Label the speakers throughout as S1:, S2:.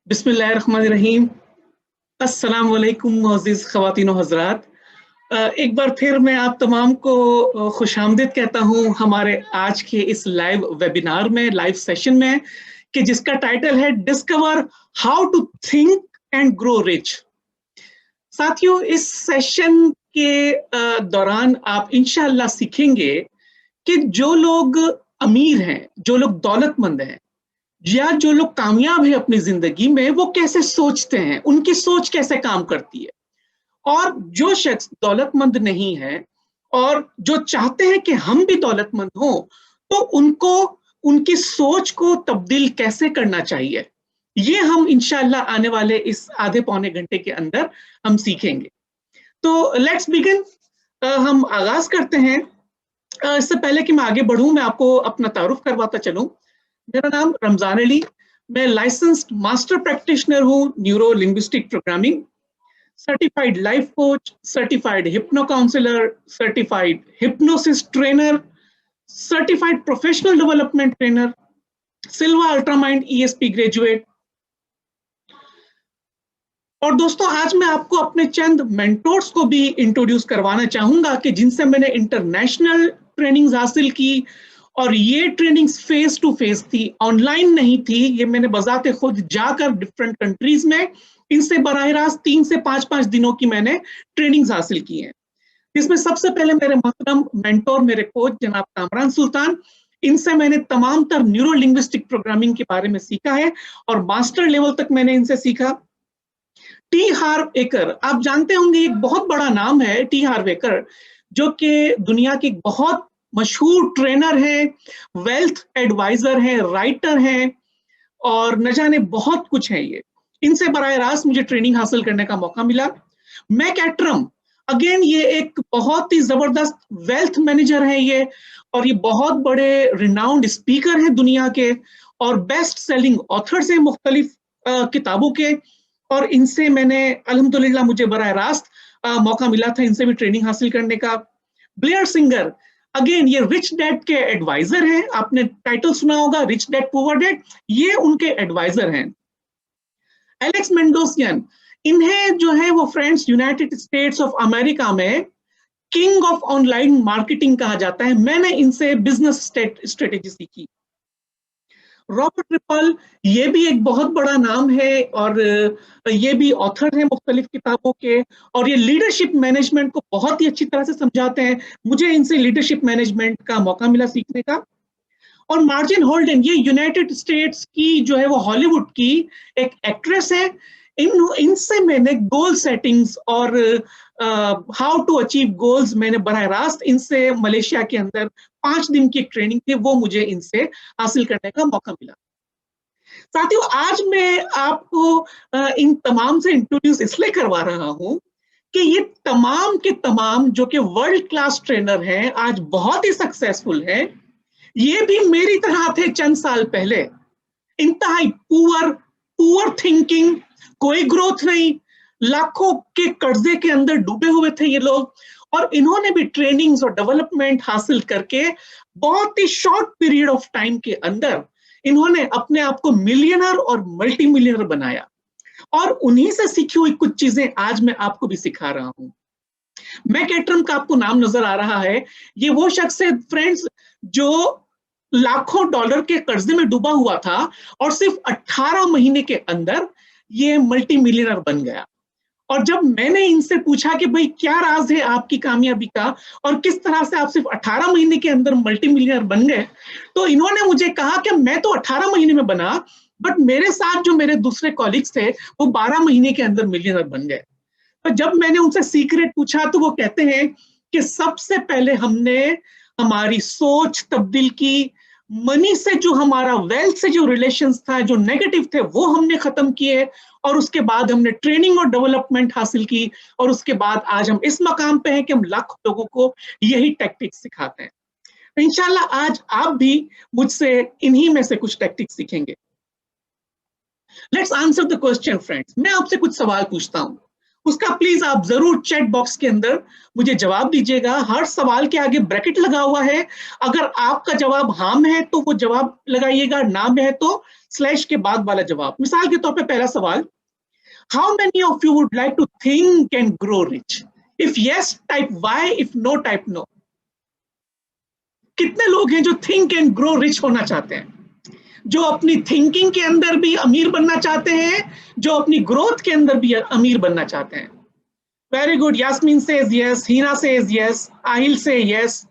S1: बिस्मिल्लाहिर्रहमानिर्रहीम। अस्सलाम वालेकुम मुअज़्ज़िज़ ख़वातीन व हज़रात। एक बार फिर मैं आप तमाम को खुशामदीद कहता हूँ हमारे आज के इस लाइव वेबिनार में, लाइव सेशन में, कि जिसका टाइटल है discover how to think and grow rich. साथियों, इस सेशन के दौरान आप इंशाअल्लाह सीखेंगे कि जो लोग अमीर हैं, जो लोग दौलतमंद हैं, या जो लोग कामयाब है अपनी जिंदगी में, वो कैसे सोचते हैं, उनकी सोच कैसे काम करती है। और जो शख्स दौलतमंद नहीं है और जो चाहते हैं कि हम भी दौलतमंद हों, तो उनको उनकी सोच को तब्दील कैसे करना चाहिए, ये हम इंशाअल्लाह आने वाले इस आधे पौने घंटे के अंदर हम सीखेंगे। तो लेट्स बिगिन। हम आगाज करते हैं। इससे पहले कि मैं आगे बढ़ूं, मैं आपको अपना तारुफ करवाता चलूं। मेरा नाम रमजान अली, मैं लाइसेंस्ड मास्टर प्रैक्टिशनर हूँ neuro linguistic programming, certified life coach, certified hypno counsellor, certified hypnosis trainer, certified professional development trainer, Silva Ultramind ESP graduate. और दोस्तों, आज मैं आपको अपने चंद मेंटोर्स को भी इंट्रोड्यूस करवाना चाहूंगा कि जिनसे मैंने इंटरनेशनल ट्रेनिंग्स हासिल की, और ये ट्रेनिंग्स फेस टू फेस थी, ऑनलाइन नहीं थी। ये मैंने बजाते खुद जाकर डिफरेंट कंट्रीज में इनसे बराह रास्त 3 से 5 दिनों की मैंने ट्रेनिंग्स हासिल की हैं। इसमें सबसे पहले मेरे मोहतरम मेंटोर, मेरे कोच जनाब कामरान सुल्तान, इनसे मैंने तमाम तर न्यूरो लिंग्विस्टिक प्रोग्रामिंग के बारे में सीखा है और मास्टर लेवल तक मैंने इनसे सीखा। टी हार्वेकर, आप जानते होंगे, एक बहुत बड़ा नाम है टी हार्वेकर, जो कि दुनिया की बहुत मशहूर ट्रेनर है, वेल्थ एडवाइजर है, राइटर है, और न जाने बहुत कुछ है ये। इनसे बराह रास्त मुझे ट्रेनिंग हासिल करने का मौका मिला। मैक एट्रम, अगेन ये एक बहुत ही जबरदस्त वेल्थ मैनेजर है ये, और ये बहुत बड़े रिनाउंड स्पीकर हैं दुनिया के, और बेस्ट सेलिंग ऑथर्स हैं मुख्तलिफ किताबों के। और इनसे मैंने अल्हम्दुलिल्लाह मुझे बराह रास्त मौका मिला था इनसे भी ट्रेनिंग हासिल करने का। ब्लेयर सिंगर, अगेन ये रिच डैड के एडवाइजर हैं, आपने टाइटल सुना होगा रिच डैड पुअर डैड, ये उनके एडवाइजर हैं। एलेक्स मेंडोसियन, इन्हें जो है वो friends United states of America में किंग ऑफ ऑनलाइन मार्केटिंग कहा जाता है। मैंने इनसे बिजनेस स्ट्रेटेजी सीखी। रॉबर्ट रिपल, ये भी एक बहुत बड़ा नाम है, और ये भी ऑथर है मुख्तलिफ किताबों के, और ये लीडरशिप मैनेजमेंट को बहुत ही अच्छी तरह से समझाते हैं। मुझे इनसे लीडरशिप मैनेजमेंट का मौका मिला सीखने का। और मार्जिन होल्डन, ये यूनाइटेड स्टेट्स की जो है वो हॉलीवुड की एक एक्ट्रेस है। इनसे मैंने गोल सेटिंग्स और हाउ टू अचीव गोल्स, मैंने बराह रास्त इनसे मलेशिया के अंदर 5 दिन की ट्रेनिंग थी, वो मुझे इनसे हासिल करने का मौका मिला। साथियों, आज मैं आपको इन तमाम से इंट्रोड्यूस इसलिए करवा रहा हूं कि ये तमाम के तमाम जो कि वर्ल्ड क्लास ट्रेनर हैं, आज बहुत ही सक्सेसफुल हैं। ये भी मेरी तरह थे चंद साल पहले, इंतहाई पुअर पुअर थिंकिंग, कोई ग्रोथ नहीं, लाखों के कर्जे के अंदर डूबे हुए थे ये लोग। और इन्होंने भी ट्रेनिंग्स और डेवलपमेंट हासिल करके बहुत ही शॉर्ट पीरियड ऑफ टाइम के अंदर इन्होंने अपने आप को मिलियनर और मल्टी मिलियनर बनाया। और उन्हीं से सीखी हुई कुछ चीजें आज मैं आपको भी सिखा रहा हूं। मैक एट्रम का आपको नाम नजर आ रहा है, ये वो शख्स है फ्रेंड्स जो लाखों डॉलर के कर्जे में डूबा हुआ था, और सिर्फ 18 महीने के अंदर ये मल्टी मिलियनर बन गया। और जब मैंने इनसे पूछा कि भाई क्या राज है आपकी कामयाबी का, और किस तरह से आप सिर्फ 18 महीने के अंदर मल्टी मिलियनर बन गए, तो इन्होंने मुझे कहा कि मैं तो 18 महीने में बना, बट मेरे साथ जो मेरे दूसरे कॉलीग्स थे वो 12 महीने के अंदर मिलियनर बन गए। तो जब मैंने उनसे सीक्रेट पूछा, तो वो कहते हैं कि सबसे पहले हमने हमारी सोच तब्दील की, मनी से जो हमारा, वेल्थ से जो रिलेशंस था, जो नेगेटिव थे, वो हमने खत्म किए, और उसके बाद हमने ट्रेनिंग और डेवलपमेंट हासिल की, और उसके बाद आज हम इस मकाम पे हैं कि हम लाखों लोगों को यही टैक्टिक्स सिखाते हैं। तो इंशाल्लाह आज आप भी मुझसे इन्हीं में से कुछ टैक्टिक्स सीखेंगे। Let's answer the question friends. मैं आपसे कुछ सवाल पूछता हूं, उसका प्लीज आप जरूर चैट बॉक्स के अंदर मुझे जवाब दीजिएगा। हर सवाल के आगे ब्रैकेट लगा हुआ है, अगर आपका जवाब हाँ में है तो वो जवाब लगाइएगा, ना में है तो स्लैश के बाद वाला जवाब। मिसाल के तौर पे पहला सवाल, how many of you would like to think and grow rich? If yes type Y, if no type no. कितने लोग हैं जो थिंक एंड ग्रो रिच होना चाहते हैं, जो अपनी थिंकिंग के अंदर भी अमीर बनना चाहते हैं, जो अपनी ग्रोथ के अंदर भी अमीर बनना चाहते हैं? Very good, Yasmeen says yes, Heena says yes, Aahil says yes.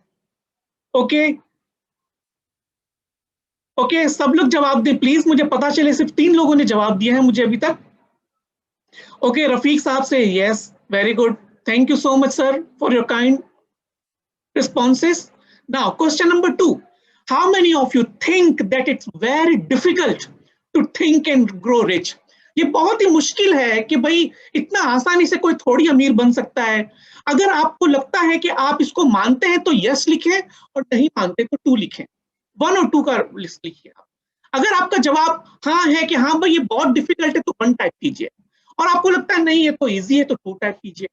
S1: Okay okay, सब लोग जवाब दें प्लीज, मुझे पता चले सिर्फ 3 लोगों ने जवाब दिया है मुझे अभी तक। ओके, रफीक साहब से yes, very good, thank you so much sir for your kind responses. Now, question number 2. How many of you think that it's very difficult to think and grow rich? ये बहुत ही मुश्किल है कि भाई इतना आसानी से कोई थोड़ी अमीर बन सकता है। अगर आपको लगता है कि आप इसको मानते हैं तो यस लिखें, और नहीं मानते तो 2 लिखें, 1 और 2 का लिस्ट लिखिए आप। अगर आपका जवाब हाँ है कि हाँ भाई ये बहुत डिफिकल्ट है तो 1 टाइप कीजिए, और आपको लगता है नहीं ये तो इजी है तो 2 टाइप कीजिए।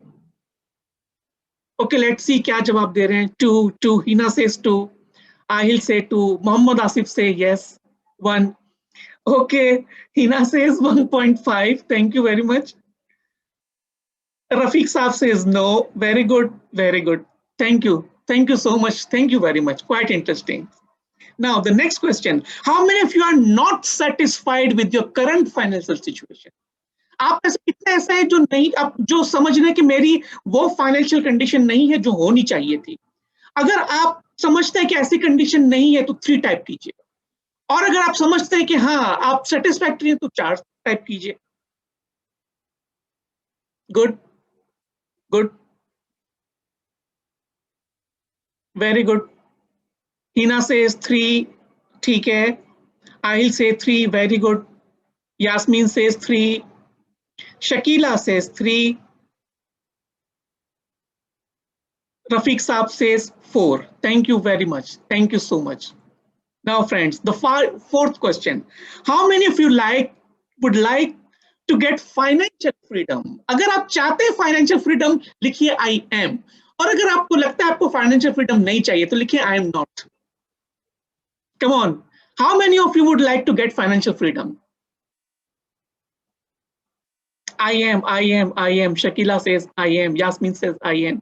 S1: ओके, लेट्स सी क्या जवाब दे रहे हैं। 2, हिना सेज 2, आहिल से 2, मोहम्मद आसिफ से yes 1। Okay, Hina says 1.5, thank you very much. Rafiq Saab says no. Very good, very good. Thank you so much. Thank you very much. Quite interesting. Now the next question: how many of you are not satisfied with your current financial situation? आप ऐसे कितने ऐसे हैं जो नहीं, आप जो समझ रहे हैं कि मेरी वो फाइनेंशियल कंडीशन नहीं है जो होनी चाहिए थी। अगर आप समझते हैं कि ऐसी कंडीशन नहीं है तो 3 टाइप कीजिए, और अगर आप समझते हैं कि हाँ आप सेटिस्फैक्टरी हैं तो 4 टाइप कीजिए। Good good, very good. Hina से 3, ठीक है। आहिल से 3, वेरी गुड। यास्मीन से 3, शकीला से 3, Rafiq Saab says 4. Thank you very much. Thank you so much. Now, friends, the 4th question: how many of you would like to get financial freedom? अगर आप चाहते हैं financial freedom, लिखिए I am. और अगर आपको लगता है आपको financial freedom नहीं चाहिए तो लिखिए I am not. Come on, how many of you would like to get financial freedom? I am. Shakila says I am. Yasmin says I am.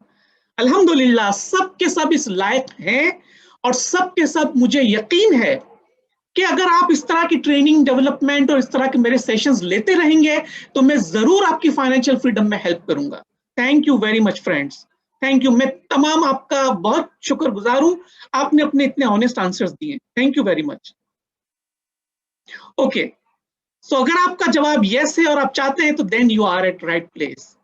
S1: अल्हम्दुलिल्लाह, सब के सब इस लायक हैं, और सब के सब मुझे यकीन है कि अगर आप इस तरह की ट्रेनिंग डेवलपमेंट और इस तरह के मेरे सेशंस लेते रहेंगे तो मैं जरूर आपकी फाइनेंशियल फ्रीडम में हेल्प करूंगा। Thank you very much friends, thank you. मैं तमाम आपका बहुत शुक्रगुजार हूं, आपने अपने इतने ऑनेस्ट आंसर्स दिए, thank you very much. Okay, so अगर आपका जवाब यस है और आप चाहते हैं तो then you are at right place.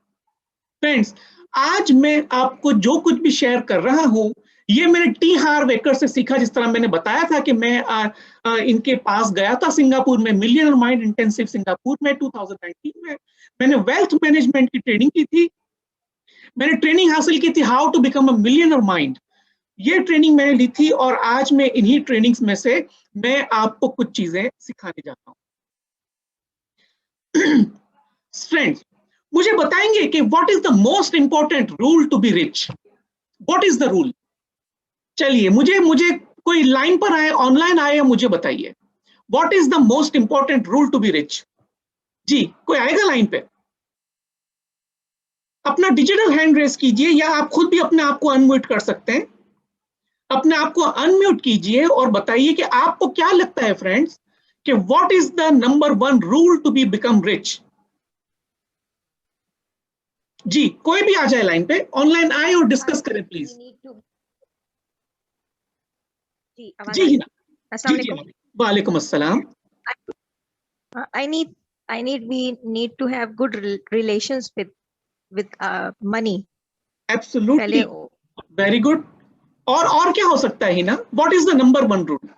S1: Friends, आज मैं आपको जो कुछ भी शेयर कर रहा हूं ये मैंने टी हार्व एकर से सीखा। जिस तरह मैंने बताया था कि मैं इनके पास गया था सिंगापुर में, मिलियनर माइंड इंटेंसिव सिंगापुर में 2019 में। मैंने वेल्थ मैनेजमेंट की ट्रेनिंग की थी, मैंने ट्रेनिंग हासिल की थी how to become a millionaire mind. ये ट्रेनिंग मैंने ली थी, और आज मैं इन्हीं ट्रेनिंग्स में से मैं आपको कुछ चीजें सिखाने जाता हूँ। फ्रेंड्स, मुझे बताएंगे कि what is the most important rule to be rich? What is the rule? चलिए, मुझे कोई लाइन पर आए, ऑनलाइन आए, मुझे बताइए what is the most important rule to be rich? जी, कोई आएगा लाइन पे? अपना डिजिटल हैंड रेस कीजिए, या आप खुद भी अपने आप को अनम्यूट कर सकते हैं। अपने आप को अनम्यूट कीजिए और बताइए कि आपको क्या लगता है फ्रेंड्स कि what is the number 1 rule to be become rich? जी, कोई भी आ जाए लाइन पे, ऑनलाइन आए और डिस्कस करें प्लीज। जी हिना, जी, वालेकुम अस्सलाम।
S2: we need to have good relations with money.
S1: Absolutely, very good. और क्या हो सकता है Hina? What is the number 1 rule?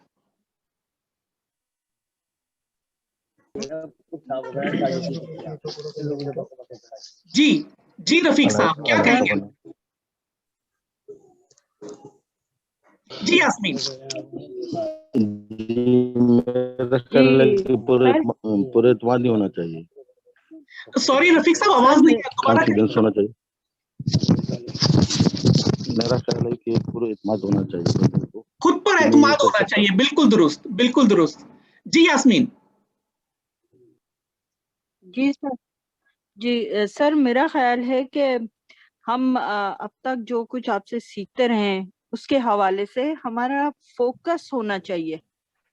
S1: जी जी, रफीक साहब क्या कहेंगे? जी यास्मीन।
S3: पूरे इत्मीनान नहीं होना चाहिए।
S1: सॉरी रफीक साहब, आवाज नहीं है, दोबारा
S3: कॉन्फिडेंस होना चाहिए। मेरा ख्याल है कि पूरा इत्मीनान होना चाहिए बंदे को,
S1: खुद पर एतमाद होना चाहिए। बिल्कुल दुरुस्त, बिल्कुल दुरुस्त। जी यास्मीन।
S4: जी सर। जी सर, मेरा ख्याल है कि हम अब तक जो कुछ आपसे सीखते रहे हैं उसके हवाले से हमारा फोकस होना चाहिए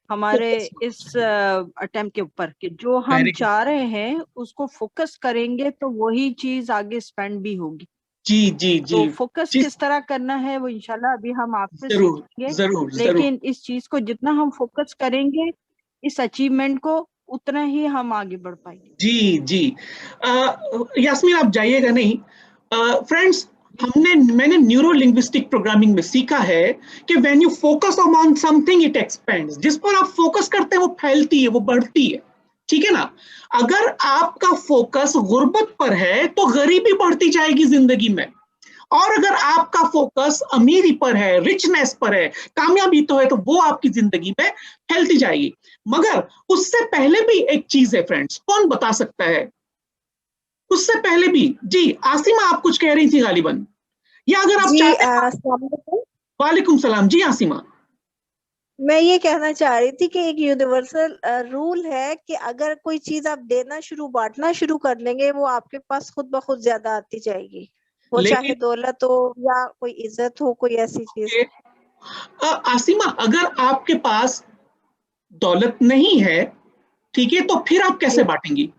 S4: हमारे इस अटेम्प्ट के ऊपर, कि जो हम चाह रहे हैं उसको फोकस करेंगे तो वही चीज आगे स्पेंड भी होगी।
S1: जी जी जी।
S4: तो फोकस किस तरह करना है वो इंशाल्लाह अभी हम आपसे सीखेंगे।
S1: जरूर
S4: लेकिन इस चीज को जितना हम फोकस करेंगे इस अचीवमेंट को, उतना ही हम आगे बढ़ पाएंगे।
S1: जी जी। यास्मीन आप जाइएगा नहीं। फ्रेंड्स, मैंने न्यूरो लिंग्विस्टिक प्रोग्रामिंग में सीखा है कि when you focus on something it expends. जिस पर आप फोकस करते हैं वो फैलती है, वो बढ़ती है, ठीक है ना। अगर आपका फोकस गुर्बत पर है तो गरीबी बढ़ती जाएगी जिंदगी में, और अगर आपका फोकस अमीरी पर है, रिचनेस पर है, कामयाबी तो है, तो वो आपकी जिंदगी में फैलती जाएगी। मगर उससे पहले भी एक चीज है फ्रेंड्स, कौन बता सकता है उससे पहले भी? जी आसिमा, आप कुछ कह रही थी गालिबन, या अगर आप चाहते। वालेकुम सलाम। जी आसिमा।
S5: मैं ये कहना चाह रही थी कि एक यूनिवर्सल रूल है कि अगर कोई चीज आप देना शुरू, बांटना शुरू कर लेंगे, वो आपके पास खुद ब खुद ज्यादा आती जाएगी, वो चाहे दौलत हो या कोई इज्जत हो, कोई ऐसी चीज।
S1: आसिमा, अगर आपके पास दौलत नहीं है, ठीक है, तो फिर आप कैसे बांटेंगी?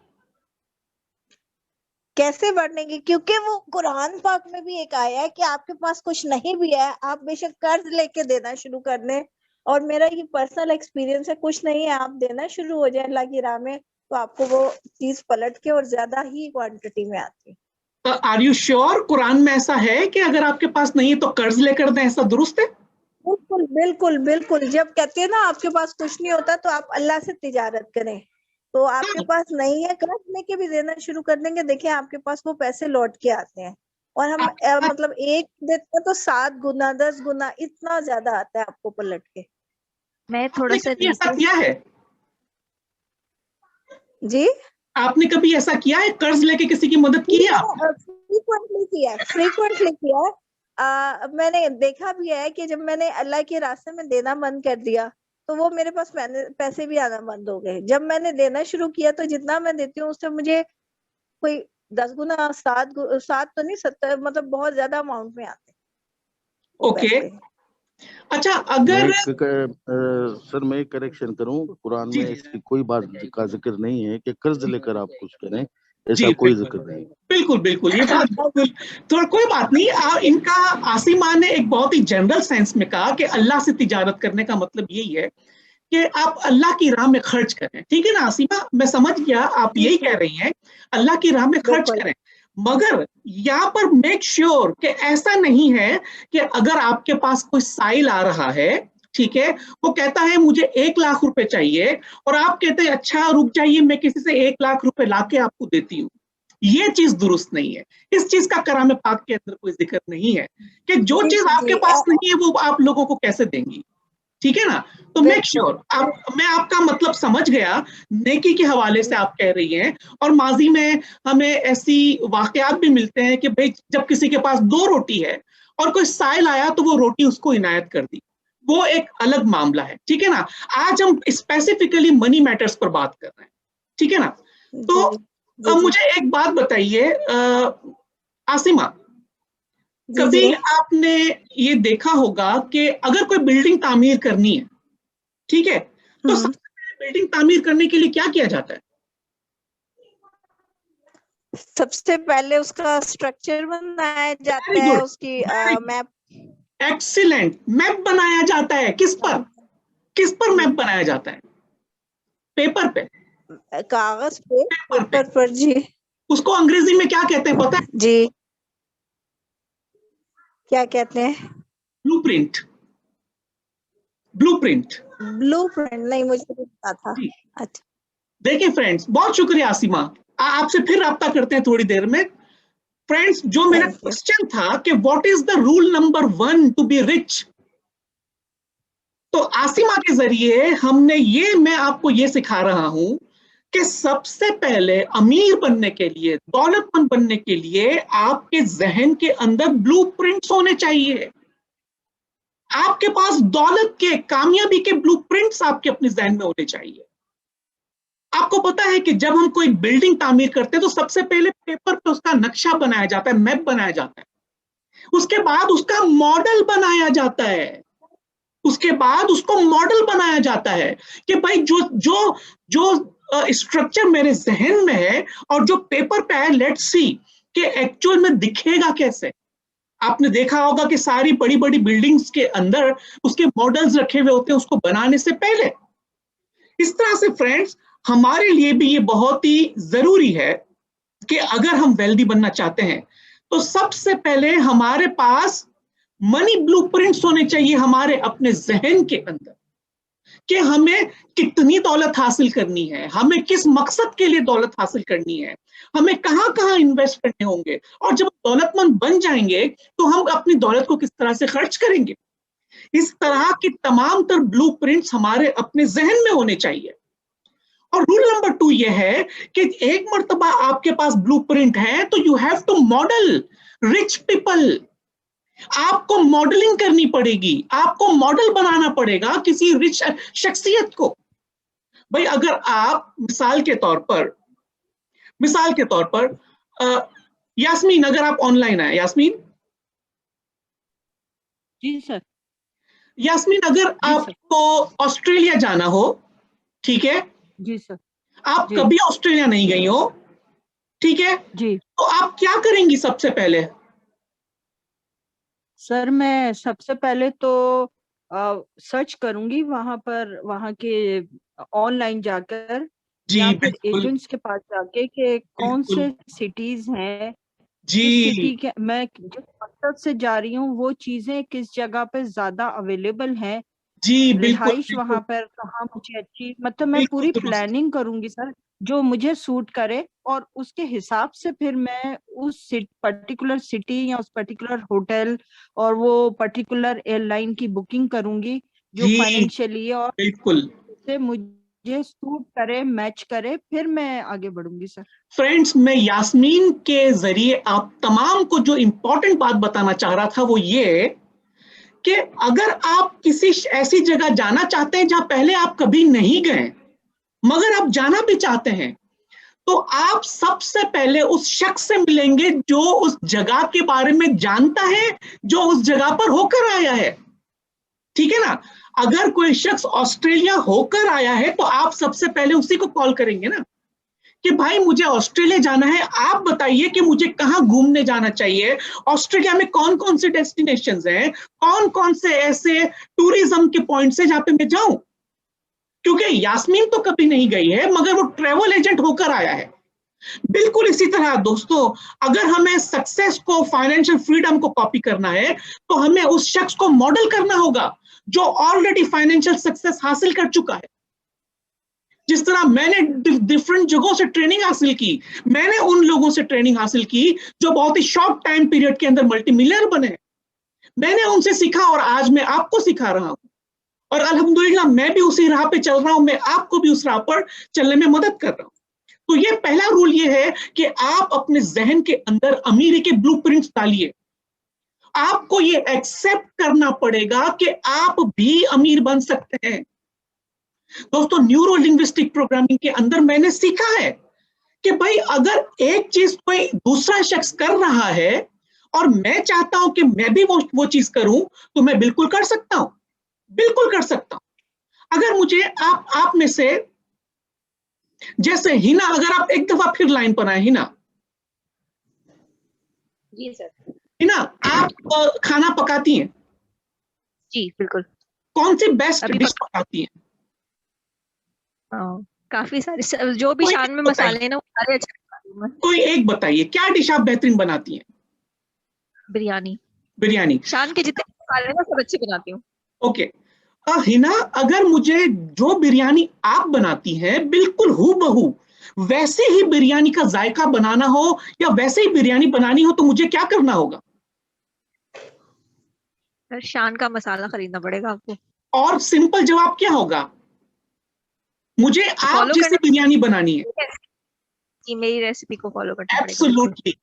S5: कैसे बांटेंगे? क्योंकि वो कुरान पाक में भी एक आया है कि आपके पास कुछ नहीं भी है, आप बेशक कर्ज लेके देना शुरू कर दें, और मेरा ये पर्सनल एक्सपीरियंस है, कुछ नहीं है, आप देना शुरू हो जाए अल्लाह की राह में, तो आपको वो चीज पलट के और ज्यादा ही क्वांटिटी में आती है।
S1: आर यू श्योर कुरान में ऐसा है कि अगर आपके पास नहीं है तो कर्ज लेकर दें? ऐसा दुरुस्त है?
S5: बिल्कुल बिल्कुल बिल्कुल। जब कहते हैं ना आपके पास कुछ नहीं होता तो आप अल्लाह से तिजारत करें, तो आपके पास नहीं है, कर्ज लेके भी देना शुरू कर देंगे, देखिए आपके पास वो पैसे लौट के आते हैं। और हम मतलब एक देते हैं तो 7 गुना 10 गुना इतना ज्यादा आता है आपको पलट के।
S2: मैं थोड़ा सा
S1: ऐसा किया है?
S5: जी
S1: आपने कभी ऐसा किया है, कर्ज लेके किसी की मदद की है?
S5: फ्रीक्वेंटली किया है, फ्रीक्वेंटली किया है। मैंने देखा भी है कि जब मैंने अल्लाह के रास्ते में देना बंद कर दिया तो वो मेरे पास पैसे भी आना बंद हो गए। जब मैंने देना शुरू किया तो जितना मैं देती हूँ उससे मुझे कोई 10 गुना 7 तो नहीं 70, मतलब बहुत ज्यादा अमाउंट में आते।
S1: ओके। अच्छा, अगर
S3: सर मैं करेक्शन करूं, कुरान में इसकी कोई बात का जिक्र नहीं है कि कर्ज लेकर आप कुछ करें, ऐसा कोई जिक्र नहीं।
S1: बिल्कुल बिल्कुल, ये बात बिल्कुल, तो कोई बात नहीं। इनका आसिमा ने एक बहुत ही जनरल सेंस में कहा कि अल्लाह से तिजारत करने का मतलब यही है कि आप अल्लाह की राह में खर्च करें, ठीक है ना आसिमा? मैं समझ गया आप यही कह रही हैं, अल्लाह की राह में खर्च करें। मगर यहाँ पर मेक श्योर कि ऐसा नहीं है कि अगर आपके पास कोई साइल आ रहा है, ठीक है, वो कहता है मुझे 1 लाख रुपए चाहिए, और आप कहते हैं अच्छा रुक जाइए, मैं किसी से 1 लाख रुपए लाके आपको देती हूँ। ये चीज दुरुस्त नहीं है। इस चीज का कलाम पाक के अंदर कोई जिक्र नहीं है कि जो चीज आपके पास नहीं है वो आप लोगों को कैसे देंगी, ठीक है ना? तो मेक श्योर मैं आपका मतलब समझ गया, नेकी के हवाले से आप कह रही हैं। और माजी में हमें ऐसी वाकयात भी मिलते हैं कि भाई जब किसी के पास 2 रोटी है और कोई साइल आया तो वो रोटी उसको इनायत कर दी, वो एक अलग मामला है, ठीक है ना? आज हम स्पेसिफिकली मनी मैटर्स पर बात कर रहे हैं, ठीक है ना? तो अब मुझे एक बात बताइए आसिमा, कभी आपने ये देखा होगा कि अगर कोई बिल्डिंग तामीर करनी है, ठीक है, तो सबसे पहले बिल्डिंग तामीर करने के लिए क्या किया जाता है?
S5: सबसे पहले उसका स्ट्रक्चर बनाया जाता है, उसकी मैप।
S1: एक्सीलेंट, मैप बनाया जाता है। किस पर मैप बनाया जाता है? पेपर पे,
S5: कागज पे, पेपर पर। जी,
S1: उसको अंग्रेजी में क्या कहते हैं पता है?
S5: जी, क्या कहते हैं?
S1: ब्लूप्रिंट। ब्लूप्रिंट
S5: नहीं, मुझे नहीं पता था। अच्छा,
S1: देखिए फ्रेंड्स, बहुत शुक्रिया आसिमा, आपसे फिर रब्ता करते हैं थोड़ी देर में। फ्रेंड्स, जो मेरा क्वेश्चन था कि what is the rule number 1 to be rich, तो आसिमा के जरिए मैं आपको ये सिखा रहा हूं कि सबसे पहले अमीर बनने के लिए, दौलतमंद बनने के लिए आपके जहन के अंदर ब्लूप्रिंट्स होने चाहिए। आपके पास दौलत के, कामयाबी के ब्लूप्रिंट्स आपके अपने जहन में होने चाहिए। आपको पता है कि जब हम कोई बिल्डिंग तामीर करते हैं तो सबसे पहले पेपर पे उसका नक्शा बनाया जाता है, मैप बनाया जाता है, उसके बाद उसका मॉडल बनाया जाता है, उसके बाद उसको मॉडल बनाया जाता है कि भाई जो जो जो स्ट्रक्चर मेरे जहन में है और जो पेपर पे है, लेट्स सी कि एक्चुअल में दिखेगा कैसे। आपने देखा होगा कि सारी बड़ी बड़ी बिल्डिंग्स के अंदर उसके मॉडल्स रखे हुए होते हैं उसको बनाने से पहले। इस तरह से फ्रेंड्स, हमारे लिए भी ये बहुत ही जरूरी है कि अगर हम वेल्दी बनना चाहते हैं तो सबसे पहले हमारे पास मनी ब्लूप्रिंट्स होने चाहिए हमारे अपने जहन के अंदर कि हमें कितनी दौलत हासिल करनी है, हमें किस मकसद के लिए दौलत हासिल करनी है, हमें कहां कहां इन्वेस्ट करने होंगे, और जब दौलतमंद बन जाएंगे तो हम अपनी दौलत को किस तरह से खर्च करेंगे। इस तरह की तमाम तर ब्लूप्रिंट्स हमारे अपने जहन में होने चाहिए। और रूल नंबर 2 ये है कि एक मर्तबा आपके पास ब्लूप्रिंट है तो you have to model rich people. आपको मॉडलिंग करनी पड़ेगी, आपको मॉडल बनाना पड़ेगा किसी रिच शख्सियत को। भाई अगर आप मिसाल के तौर पर यास्मीन, अगर आप ऑनलाइन है यास्मीन,
S4: जी सर।
S1: यास्मीन अगर
S4: जी
S1: आपको ऑस्ट्रेलिया जाना हो, ठीक है,
S4: जी सर।
S1: आप
S4: जी।
S1: कभी ऑस्ट्रेलिया नहीं गई हो, ठीक है,
S4: जी
S1: तो आप क्या करेंगी सबसे पहले?
S4: सर, मैं सबसे पहले तो सर्च करूंगी वहां पर, वहां के ऑनलाइन जाकर
S1: जी
S4: या फिर
S1: बिल्कुल
S4: एजेंट्स के पास जाके कि कौन
S1: बिल्कुल
S4: से सिटीज हैं,
S1: जी
S4: किस सिटी के, मैं जिस मकसद से जा रही हूँ वो चीजें किस जगह पे ज्यादा अवेलेबल हैं,
S1: जी बिल्कुल
S4: रिहाइश वहां पर कहाँ मुझे अच्छी, मतलब मैं
S1: बिल्कुल
S4: पूरी
S1: दुरुस्त।
S4: प्लानिंग करूंगी सर जो मुझे सूट करे, और उसके हिसाब से फिर मैं उस पर्टिकुलर सिटी या उस पर्टिकुलर होटल और वो पर्टिकुलर एयरलाइन की बुकिंग करूंगी जो
S1: जी
S4: फाइनेंशियली और
S1: बिल्कुल
S4: से मुझे सूट करे, मैच करे, फिर मैं आगे बढ़ूंगी सर।
S1: फ्रेंड्स, मैं यास्मीन के जरिए आप तमाम को जो इंपॉर्टेंट बात बताना चाह रहा था वो ये कि अगर आप किसी ऐसी जगह जाना चाहते हैं जहां पहले आप कभी नहीं गए मगर आप जाना भी चाहते हैं, तो आप सबसे पहले उस शख्स से मिलेंगे जो उस जगह के बारे में जानता है, जो उस जगह पर होकर आया है, ठीक है ना। अगर कोई शख्स ऑस्ट्रेलिया होकर आया है तो आप सबसे पहले उसी को कॉल करेंगे ना कि भाई मुझे ऑस्ट्रेलिया जाना है, आप बताइए कि मुझे कहां घूमने जाना चाहिए, ऑस्ट्रेलिया में कौन कौन से डेस्टिनेशंस हैं, कौन कौन से ऐसे टूरिज्म के पॉइंट्स हैं जहां पे मैं जाऊं। क्योंकि यास्मीन तो कभी नहीं गई है मगर वो ट्रैवल एजेंट होकर आया है। बिल्कुल इसी तरह दोस्तों, अगर हमें सक्सेस को, फाइनेंशियल फ्रीडम को कॉपी करना है तो हमें उस शख्स को मॉडल करना होगा जो ऑलरेडी फाइनेंशियल सक्सेस हासिल कर चुका है। जिस तरह मैंने डिफरेंट जगहों से ट्रेनिंग हासिल की, मैंने उन लोगों से ट्रेनिंग हासिल की जो बहुत ही शॉर्ट टाइम पीरियड के अंदर मल्टीमिलियनर बने। मैंने उनसे सीखा और आज मैं आपको सिखा रहा हूं, और अल्हम्दुलिल्लाह मैं भी उसी राह पे चल रहा हूं, मैं आपको भी उस राह पर चलने में मदद कर रहा हूं। तो ये पहला रूल ये है कि आप अपने जहन के अंदर अमीरी के ब्लूप्रिंट्स डालिए। आपको ये एक्सेप्ट करना पड़ेगा कि आप भी अमीर बन सकते हैं। दोस्तों, न्यूरो लिंग्विस्टिक प्रोग्रामिंग के अंदर मैंने सीखा है कि भाई अगर एक चीज कोई दूसरा शख्स कर रहा है और मैं चाहता हूं कि मैं भी वो चीज करूं, तो मैं बिल्कुल कर सकता हूं, बिल्कुल कर सकता हूं। अगर मुझे आप में से, जैसे हिना, अगर आप एक दफा फिर लाइन पर आए, हिना।
S2: जी सर।
S1: हिना, आप खाना पकाती हैं?
S2: जी बिल्कुल।
S1: कौन सी बेस्ट
S2: अभी
S1: डिश पकाती हैं?
S2: काफी सारे जो भी
S1: कोई
S2: शान
S1: एक
S2: में
S1: बताइए,
S2: मसाले हैं ना वो सारे अच्छे बनाती हूँ मैं।
S1: कोई एक बताइए, क्या डिश आप बेहतरीन बनाती हैं?
S2: बिरयानी।
S1: बिरयानी।
S2: शान के जितने मसाले हैं ना सब अच्छे बनाती हूँ।
S1: ओके। हिना, अगर मुझे जो बिरयानी आप बनाती हैं बिल्कुल हूबहू वैसे ही बिरयानी का जायका बनाना हो या वैसे ही बिरयानी बनानी हो तो मुझे क्या करना होगा?
S2: सर शान का मसाला खरीदना पड़ेगा आपको।
S1: और सिंपल जवाब क्या होगा? मुझे आप
S2: follow
S1: जैसी
S2: करना-
S1: बिरयानी बनानी है।
S2: कि मेरी रेसिपी को फॉलो करना पड़ेगा।
S1: Absolutely,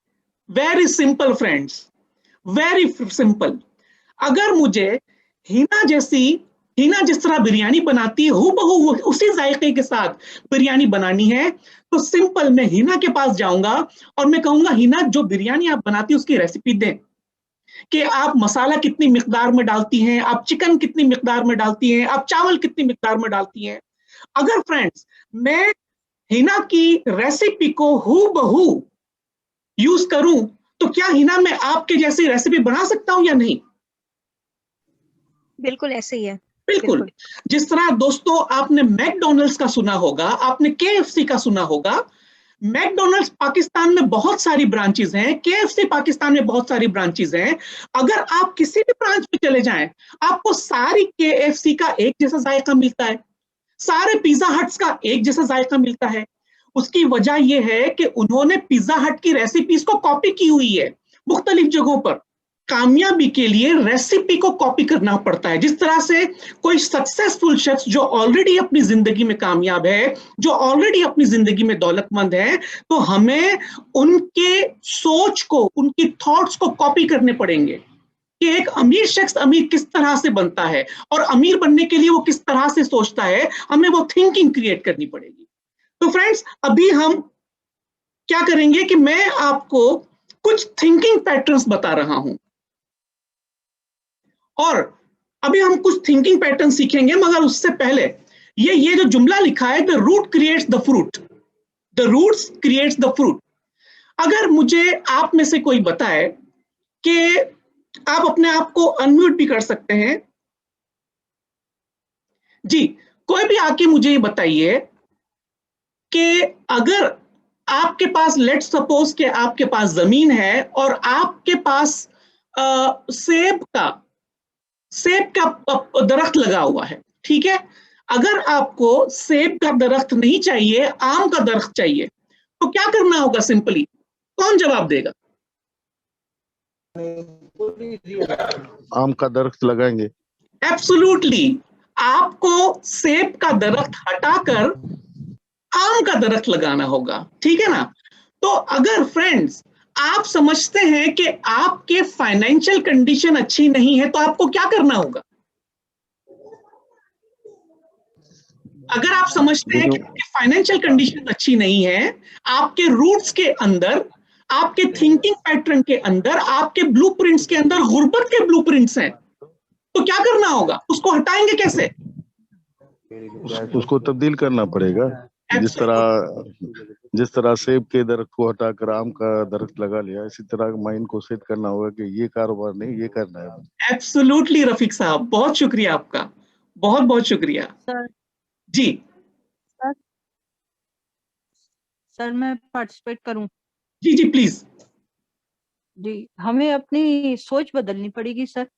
S1: very simple friends, very simple. अगर मुझे हिना जिस तरह बिरयानी बनाती है हूबहू उसी जायके के साथ बिरयानी बनानी है, तो सिंपल मैं हिना के पास जाऊंगा और मैं कहूंगा हिना जो बिरयानी आप बनाती है उसकी रेसिपी दें, कि आप मसाला कितनी मिकदार में डालती हैं, आप चिकन कितनी मिकदार में डालती हैं, आप चावल कितनी मिकदार में डालती हैं। अगर फ्रेंड्स मैं हिना की रेसिपी को हूबहू यूज करूं तो क्या हिना मैं आपके जैसी रेसिपी बना सकता हूं या नहीं?
S2: बिल्कुल ऐसे ही है।
S1: बिल्कुल। जिस तरह दोस्तों आपने मैकडॉनल्ड्स का सुना होगा, आपने केएफसी का सुना होगा। मैकडॉनल्ड्स पाकिस्तान में बहुत सारी ब्रांचेस हैं, केएफसी पाकिस्तान में बहुत सारी ब्रांचेस हैं। अगर आप किसी भी ब्रांच में चले जाएं, आपको सारी केएफसी का एक जैसा जायका मिलता है, सारे पिज्जा हट्स का एक जैसा जायका मिलता है। उसकी वजह यह है कि उन्होंने पिज्जा हट की रेसिपीज को कॉपी की हुई है मुख्तलिफ जगहों पर। कामयाबी के लिए रेसिपी को कॉपी करना पड़ता है। जिस तरह से कोई सक्सेसफुल शख्स जो ऑलरेडी अपनी जिंदगी में कामयाब है, जो ऑलरेडी अपनी जिंदगी में दौलतमंद है, तो हमें उनके सोच को, उनकी थॉट्स को कॉपी करने पड़ेंगे कि एक अमीर शख्स अमीर किस तरह से बनता है और अमीर बनने के लिए वो किस तरह से सोचता है, हमें वो थिंकिंग क्रिएट करनी पड़ेगी। तो फ्रेंड्स अभी हम क्या करेंगे कि मैं आपको कुछ थिंकिंग पैटर्न्स बता रहा हूं और अभी हम कुछ थिंकिंग पैटर्न सीखेंगे, मगर उससे पहले ये जो जुमला लिखा है, the root creates the fruit, the roots creates the fruit. अगर मुझे आप में से कोई बताए कि आप अपने आप को अनम्यूट भी कर सकते हैं जी, कोई भी आके मुझे ये बताइए कि अगर आपके पास, लेट्स सपोज कि आपके पास जमीन है और आपके पास सेब का दरख्त लगा हुआ है, ठीक है। अगर आपको सेब का दरख्त नहीं चाहिए, आम का दरख्त चाहिए, तो क्या करना होगा? सिंपली कौन जवाब देगा?
S3: आम का दरख्त लगाएंगे।
S1: एब्सोल्युटली, आपको सेब का दरख्त हटाकर आम का दरख्त लगाना होगा, ठीक है ना। तो अगर फ्रेंड्स आप समझते हैं कि आपके फाइनेंशियल कंडीशन अच्छी नहीं है, तो आपको क्या करना होगा? अगर आप समझते हैं कि आपकी फाइनेंशियल कंडीशन अच्छी नहीं है, आपके रूट्स के अंदर, आपके थिंकिंग पैटर्न के अंदर, आपके ब्लूप्रिंट्स के अंदर गुर्बत के ब्लूप्रिंट्स हैं, तो क्या करना होगा? उसको हटाएंगे कैसे?
S3: उसको तब्दील करना पड़ेगा। जिस तरह सेब के दरख्त को हटाकर आम का दरख्त लगा लिया, इसी तरह माइंड को सेट करना होगा कि ये कारोबार नहीं, ये करना है।
S1: एब्सोल्युटली रफीक साहब, बहुत शुक्रिया आपका, बहुत बहुत शुक्रिया।
S4: सर
S1: जी
S4: सर मैं पार्टिसिपेट करूं?
S1: जी जी प्लीज।
S4: जी, हमें अपनी सोच बदलनी पड़ेगी सर। वो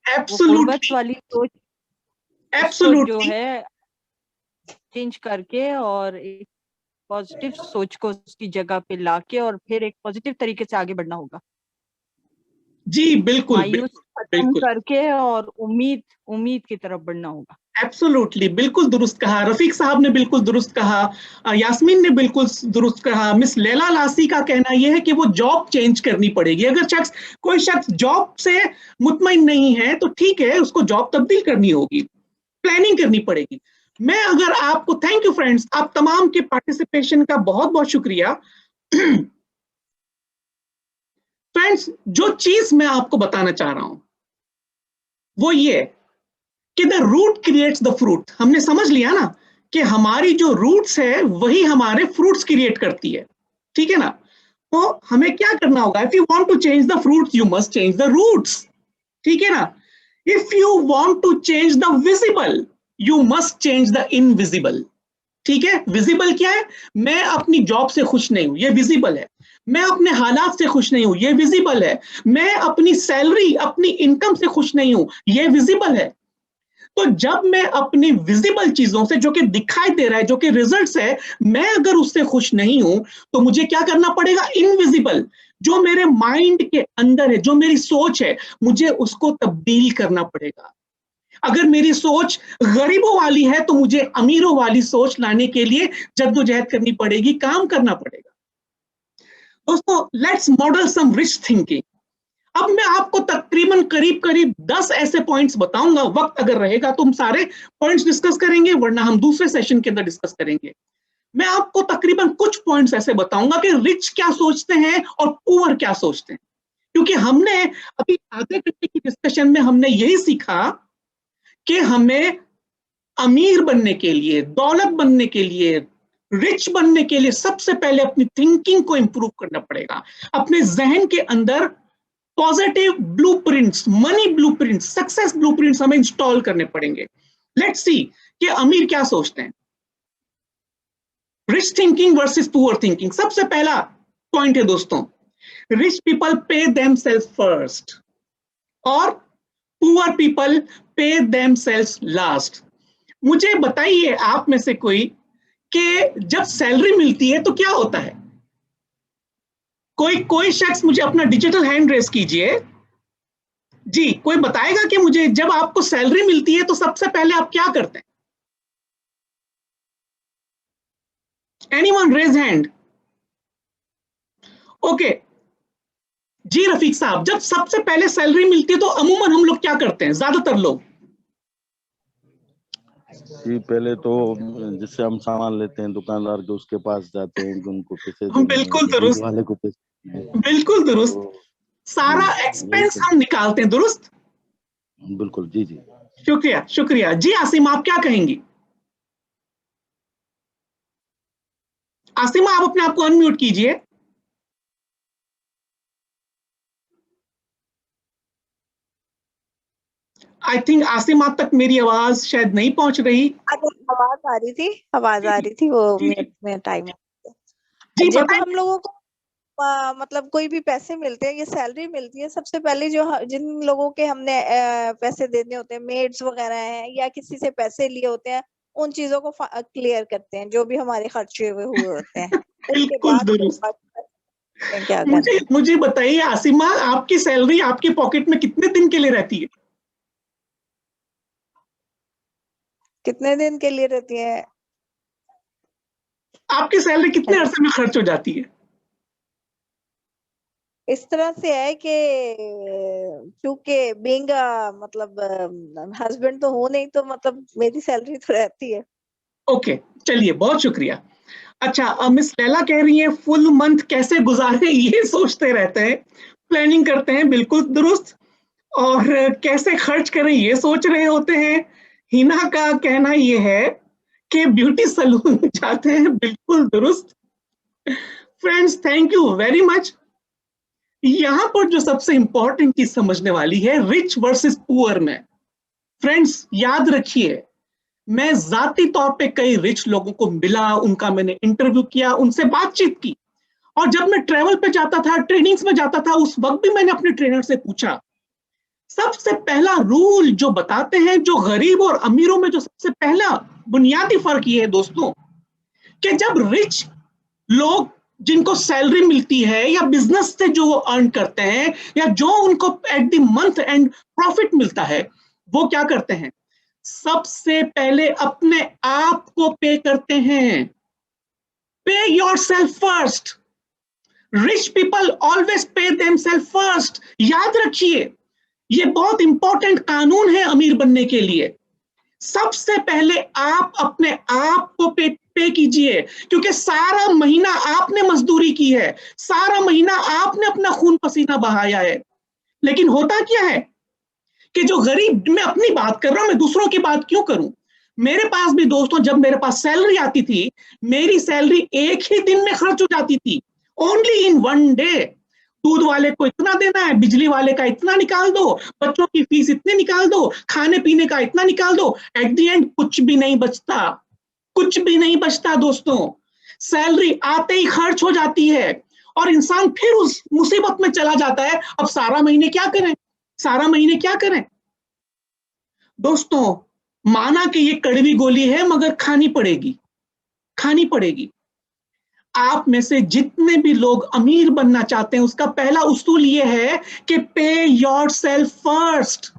S4: गुर्बत
S1: एब्सोल्युटली,
S4: वाली सोच, उसको जो
S1: एब्सोल्युटली,
S4: है चेंज करके और एक पॉजिटिव सोच को उसकी जगह पे लाके और फिर एक पॉजिटिव तरीके से आगे बढ़ना होगा।
S1: जी बिल्कुल
S4: मायूस
S1: बिल्कुल
S4: खत्म
S1: बिल्कुल,
S4: करके और उम्मीद की तरफ बढ़ना होगा।
S1: एब्सोल्युटली, बिल्कुल दुरुस्त कहा रफीक साहब ने, बिल्कुल दुरुस्त कहा यास्मीन ने, बिल्कुल दुरुस्त कहा। मिस लैला लासी का कहना यह है कि वो जॉब चेंज करनी पड़ेगी। अगर कोई शख्स जॉब से मुतमईन नहीं है तो ठीक है, उसको जॉब तब्दील करनी होगी, प्लानिंग करनी पड़ेगी। मैं अगर आपको, थैंक यू फ्रेंड्स, आप तमाम के पार्टिसिपेशन का बहुत बहुत शुक्रिया। फ्रेंड्स, जो चीज मैं आपको बताना चाह रहा हूं वो ये कि the root creates the fruit. हमने समझ लिया ना कि हमारी जो रूट्स है वही हमारे फ्रूट्स क्रिएट करती है, ठीक है ना। तो हमें क्या करना होगा? If you want to change the fruits you must change the roots, ठीक है ना। If you want to change the visible you must change the invisible, ठीक है। विजिबल क्या है? मैं अपनी जॉब से खुश नहीं हूं, ये विजिबल है। मैं अपने हालात से खुश नहीं हूं, ये विजिबल है। मैं अपनी सैलरी, अपनी इनकम से खुश नहीं हूं, ये विजिबल है। तो जब मैं अपनी विजिबल चीजों से, जो कि दिखाई दे रहा है, जो कि रिजल्ट्स है, मैं अगर उससे खुश नहीं हूं, तो मुझे क्या करना पड़ेगा? इनविजिबल, जो मेरे माइंड के अंदर है, जो मेरी सोच है, मुझे उसको तब्दील करना पड़ेगा। अगर मेरी सोच गरीबों वाली है तो मुझे अमीरों वाली सोच लाने के लिए जद्दोजहद करनी पड़ेगी, काम करना पड़ेगा। दोस्तों, let's model some rich thinking. अब मैं आपको तकरीबन करीब करीब 10 ऐसे पॉइंट्स बताऊंगा। वक्त अगर रहेगा तो हम सारे पॉइंट्स डिस्कस करेंगे, वरना हम दूसरे सेशन के अंदर डिस्कस करेंगे। मैं आपको तकरीबन कुछ पॉइंट्स ऐसे बताऊंगा कि रिच क्या सोचते हैं और पुअर क्या सोचते हैं, क्योंकि हमने अभी आधे घंटे की डिस्कशन में हमने यही सीखा कि हमें अमीर बनने के लिए, दौलत बनने के लिए, रिच बनने के लिए सबसे पहले अपनी थिंकिंग को इंप्रूव करना पड़ेगा। अपने जहन के अंदर positive blueprints, money blueprints, success blueprints हमें इंस्टॉल करने पड़ेंगे। लेट्स सी कि अमीर क्या सोचते हैं। Rich thinking versus poor thinking. सबसे पहला पॉइंट है दोस्तों, रिच पीपल पे देमसेल्व्स फर्स्ट और पुअर पीपल पे देमसेल्व्स लास्ट। मुझे बताइए आप में से कोई कि जब सैलरी मिलती है तो क्या होता है? कोई शख्स मुझे अपना डिजिटल हैंड रेस कीजिए। जी, कोई बताएगा कि मुझे जब आपको सैलरी मिलती है तो सबसे पहले आप क्या करते हैं? Anyone raise hand? ओके जी रफीक साहब, जब सबसे पहले सैलरी मिलती है तो अमूमन हम लोग क्या करते हैं? ज्यादातर लोग
S3: जी पहले तो जिससे हम सामान लेते हैं दुकानदार के, उसके पास जाते हैं कि उनको पैसे
S1: हम
S3: देने हैं,
S1: बिल्कुल
S3: दूध
S1: दुरुस्त,
S3: वाले को पैसे देने हैं।
S1: बिल्कुल दुरुस्त,
S3: तो
S1: सारा
S3: जी
S1: एक्सपेंस हम निकालते हैं। दुरुस्त,
S3: बिल्कुल जी जी।
S1: शुक्रिया शुक्रिया। जी आसिमा, आप क्या कहेंगी? आसिमा, आप अपने आप को अनम्यूट कीजिए। आई थिंक आसिमा तक मेरी आवाज शायद नहीं पहुंच रही।
S5: आवाज आ रही थी, आवाज आ रही थी, वो
S1: जी
S5: म्यूट में टाइम।
S1: जी
S5: जब
S1: बताइए।
S5: हम लोगों को मतलब कोई भी पैसे मिलते हैं या सैलरी मिलती है, सबसे पहले जो जिन लोगों के हमने पैसे देने होते हैं, मेड्स वगैरह हैं या किसी से पैसे लिए होते हैं, उन चीजों को क्लियर करते हैं जो भी हमारे खर्चे हुए होते हैं। उसके
S1: बिल्कुल
S5: बाद
S1: दुरुस्त।
S5: क्या करना
S1: मुझे
S5: है।
S1: मुझे बताइए आसिमा, आपकी सैलरी आपके पॉकेट में कितने दिन के लिए रहती है?
S5: कितने दिन के लिए रहती है?
S1: आपकी सैलरी कितने अरसे में खर्च हो जाती है?
S5: इस तरह से है कि क्योंकि बीइंग मतलब हस्बैंड तो हूं नहीं, तो मतलब मेरी सैलरी तो रहती है।
S1: ओके, चलिए बहुत शुक्रिया। अच्छा, मिस लैला कह रही है फुल मंथ कैसे गुजारे ये सोचते रहते हैं, प्लानिंग करते हैं, बिल्कुल दुरुस्त। और कैसे खर्च करें ये सोच रहे होते हैं। हिना का कहना ये है कि ब्यूटी सलून जाते हैं, बिल्कुल दुरुस्त। Friends, thank you very much. यहां पर जो सबसे इंपॉर्टेंट चीज समझने वाली है रिच वर्सेस पुअर में। फ्रेंड्स याद रखिए, मैं जाती तौर पे कई रिच लोगों को मिला, उनका मैंने इंटरव्यू किया, उनसे बातचीत की। और जब मैं ट्रेवल पे जाता था, ट्रेनिंग्स में जाता था, उस वक्त भी मैंने अपने ट्रेनर से पूछा। सबसे पहला रूल जो बताते हैं, जो गरीब और अमीरों में जो सबसे पहला बुनियादी फर्क ये है दोस्तों, कि जब रिच लोग जिनको सैलरी मिलती है या बिजनेस से जो वो अर्न करते हैं या जो उनको at the month and profit मिलता है, वो क्या करते हैं? सबसे पहले अपने आप को पे करते हैं। Pay yourself first. Rich people always pay themselves first. याद रखिए, ये बहुत इंपॉर्टेंट कानून है अमीर बनने के लिए। सबसे पहले आप अपने आप को पे कीजिए, क्योंकि सारा महीना आपने मजदूरी की है, सारा महीना आपने अपना खून पसीना बहाया है। लेकिन होता क्या है कि जो गरीब, मैं अपनी बात कर रहा हूं, मैं दूसरों की बात क्यों करूं? मेरे पास भी दोस्तों, जब मेरे पास सैलरी आती थी, मेरी सैलरी एक ही दिन में खर्च हो जाती थी, ओनली इन वन डे। दूध वाले को इतना देना है, बिजली वाले का इतना निकाल दो, बच्चों की फीस इतनी निकाल दो, खाने पीने का इतना निकाल दो, एट द एंड कुछ भी नहीं बचता, कुछ भी नहीं बचता दोस्तों। सैलरी आते ही खर्च हो जाती है और इंसान फिर उस मुसीबत में चला जाता है। अब सारा महीने क्या करें, सारा महीने क्या करें? दोस्तों, माना कि ये कड़वी गोली है, मगर खानी पड़ेगी, खानी पड़ेगी। आप में से जितने भी लोग अमीर बनना चाहते हैं, उसका पहला उसूल ये है कि पे योरसेल्फ फर्स्ट।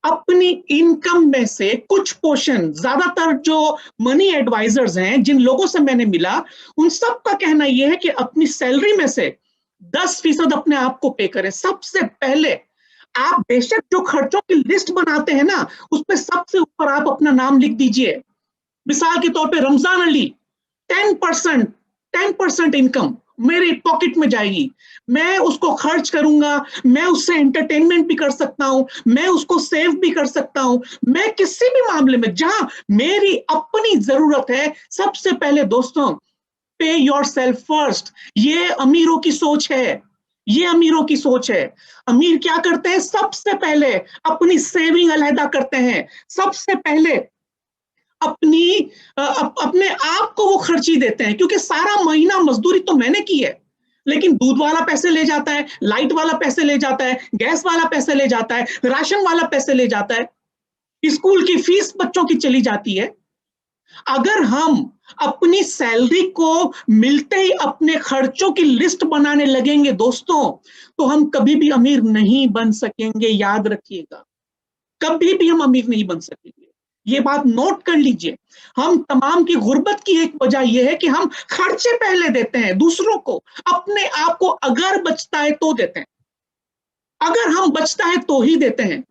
S1: अपनी इनकम में से कुछ पोर्शन, ज्यादातर जो मनी एडवाइजर्स हैं, जिन लोगों से मैंने मिला, उन सब का कहना यह है कि अपनी सैलरी में से 10% अपने आप को पे करें। सबसे पहले आप बेशक जो खर्चों की लिस्ट बनाते हैं ना, उस पर सबसे ऊपर आप अपना नाम लिख दीजिए। मिसाल के तौर पे रमजान अली, 10% इनकम मेरे पॉकेट में जाएगी, मैं उसको खर्च करूंगा, मैं उससे एंटरटेनमेंट भी कर सकता हूं, मैं उसको सेव भी कर सकता हूं, मैं किसी भी मामले में जहां मेरी अपनी जरूरत है, सबसे पहले दोस्तों पे योरसेल्फ फर्स्ट। ये अमीरों की सोच है, ये अमीरों की सोच है। अमीर क्या करते हैं? सबसे पहले अपनी सेविंग अलहदा करते हैं, सबसे पहले अपने आप को वो खर्ची देते हैं, क्योंकि सारा महीना मजदूरी तो मैंने की है, लेकिन दूध वाला पैसे ले जाता है, लाइट वाला पैसे ले जाता है, गैस वाला पैसे ले जाता है, राशन वाला पैसे ले जाता है, स्कूल की फीस बच्चों की चली जाती है। अगर हम अपनी सैलरी को मिलते ही अपने खर्चों की लिस्ट बनाने लगेंगे दोस्तों, तो हम कभी भी अमीर नहीं बन सकेंगे। याद रखिएगा, कभी भी हम अमीर नहीं बन सकेंगे, ये बात नोट कर लीजिए। हम तमाम की गुर्बत की एक वजह यह है कि हम खर्चे पहले देते हैं दूसरों को, अपने आप को अगर बचता है तो देते हैं, अगर हम बचता है तो ही देते हैं।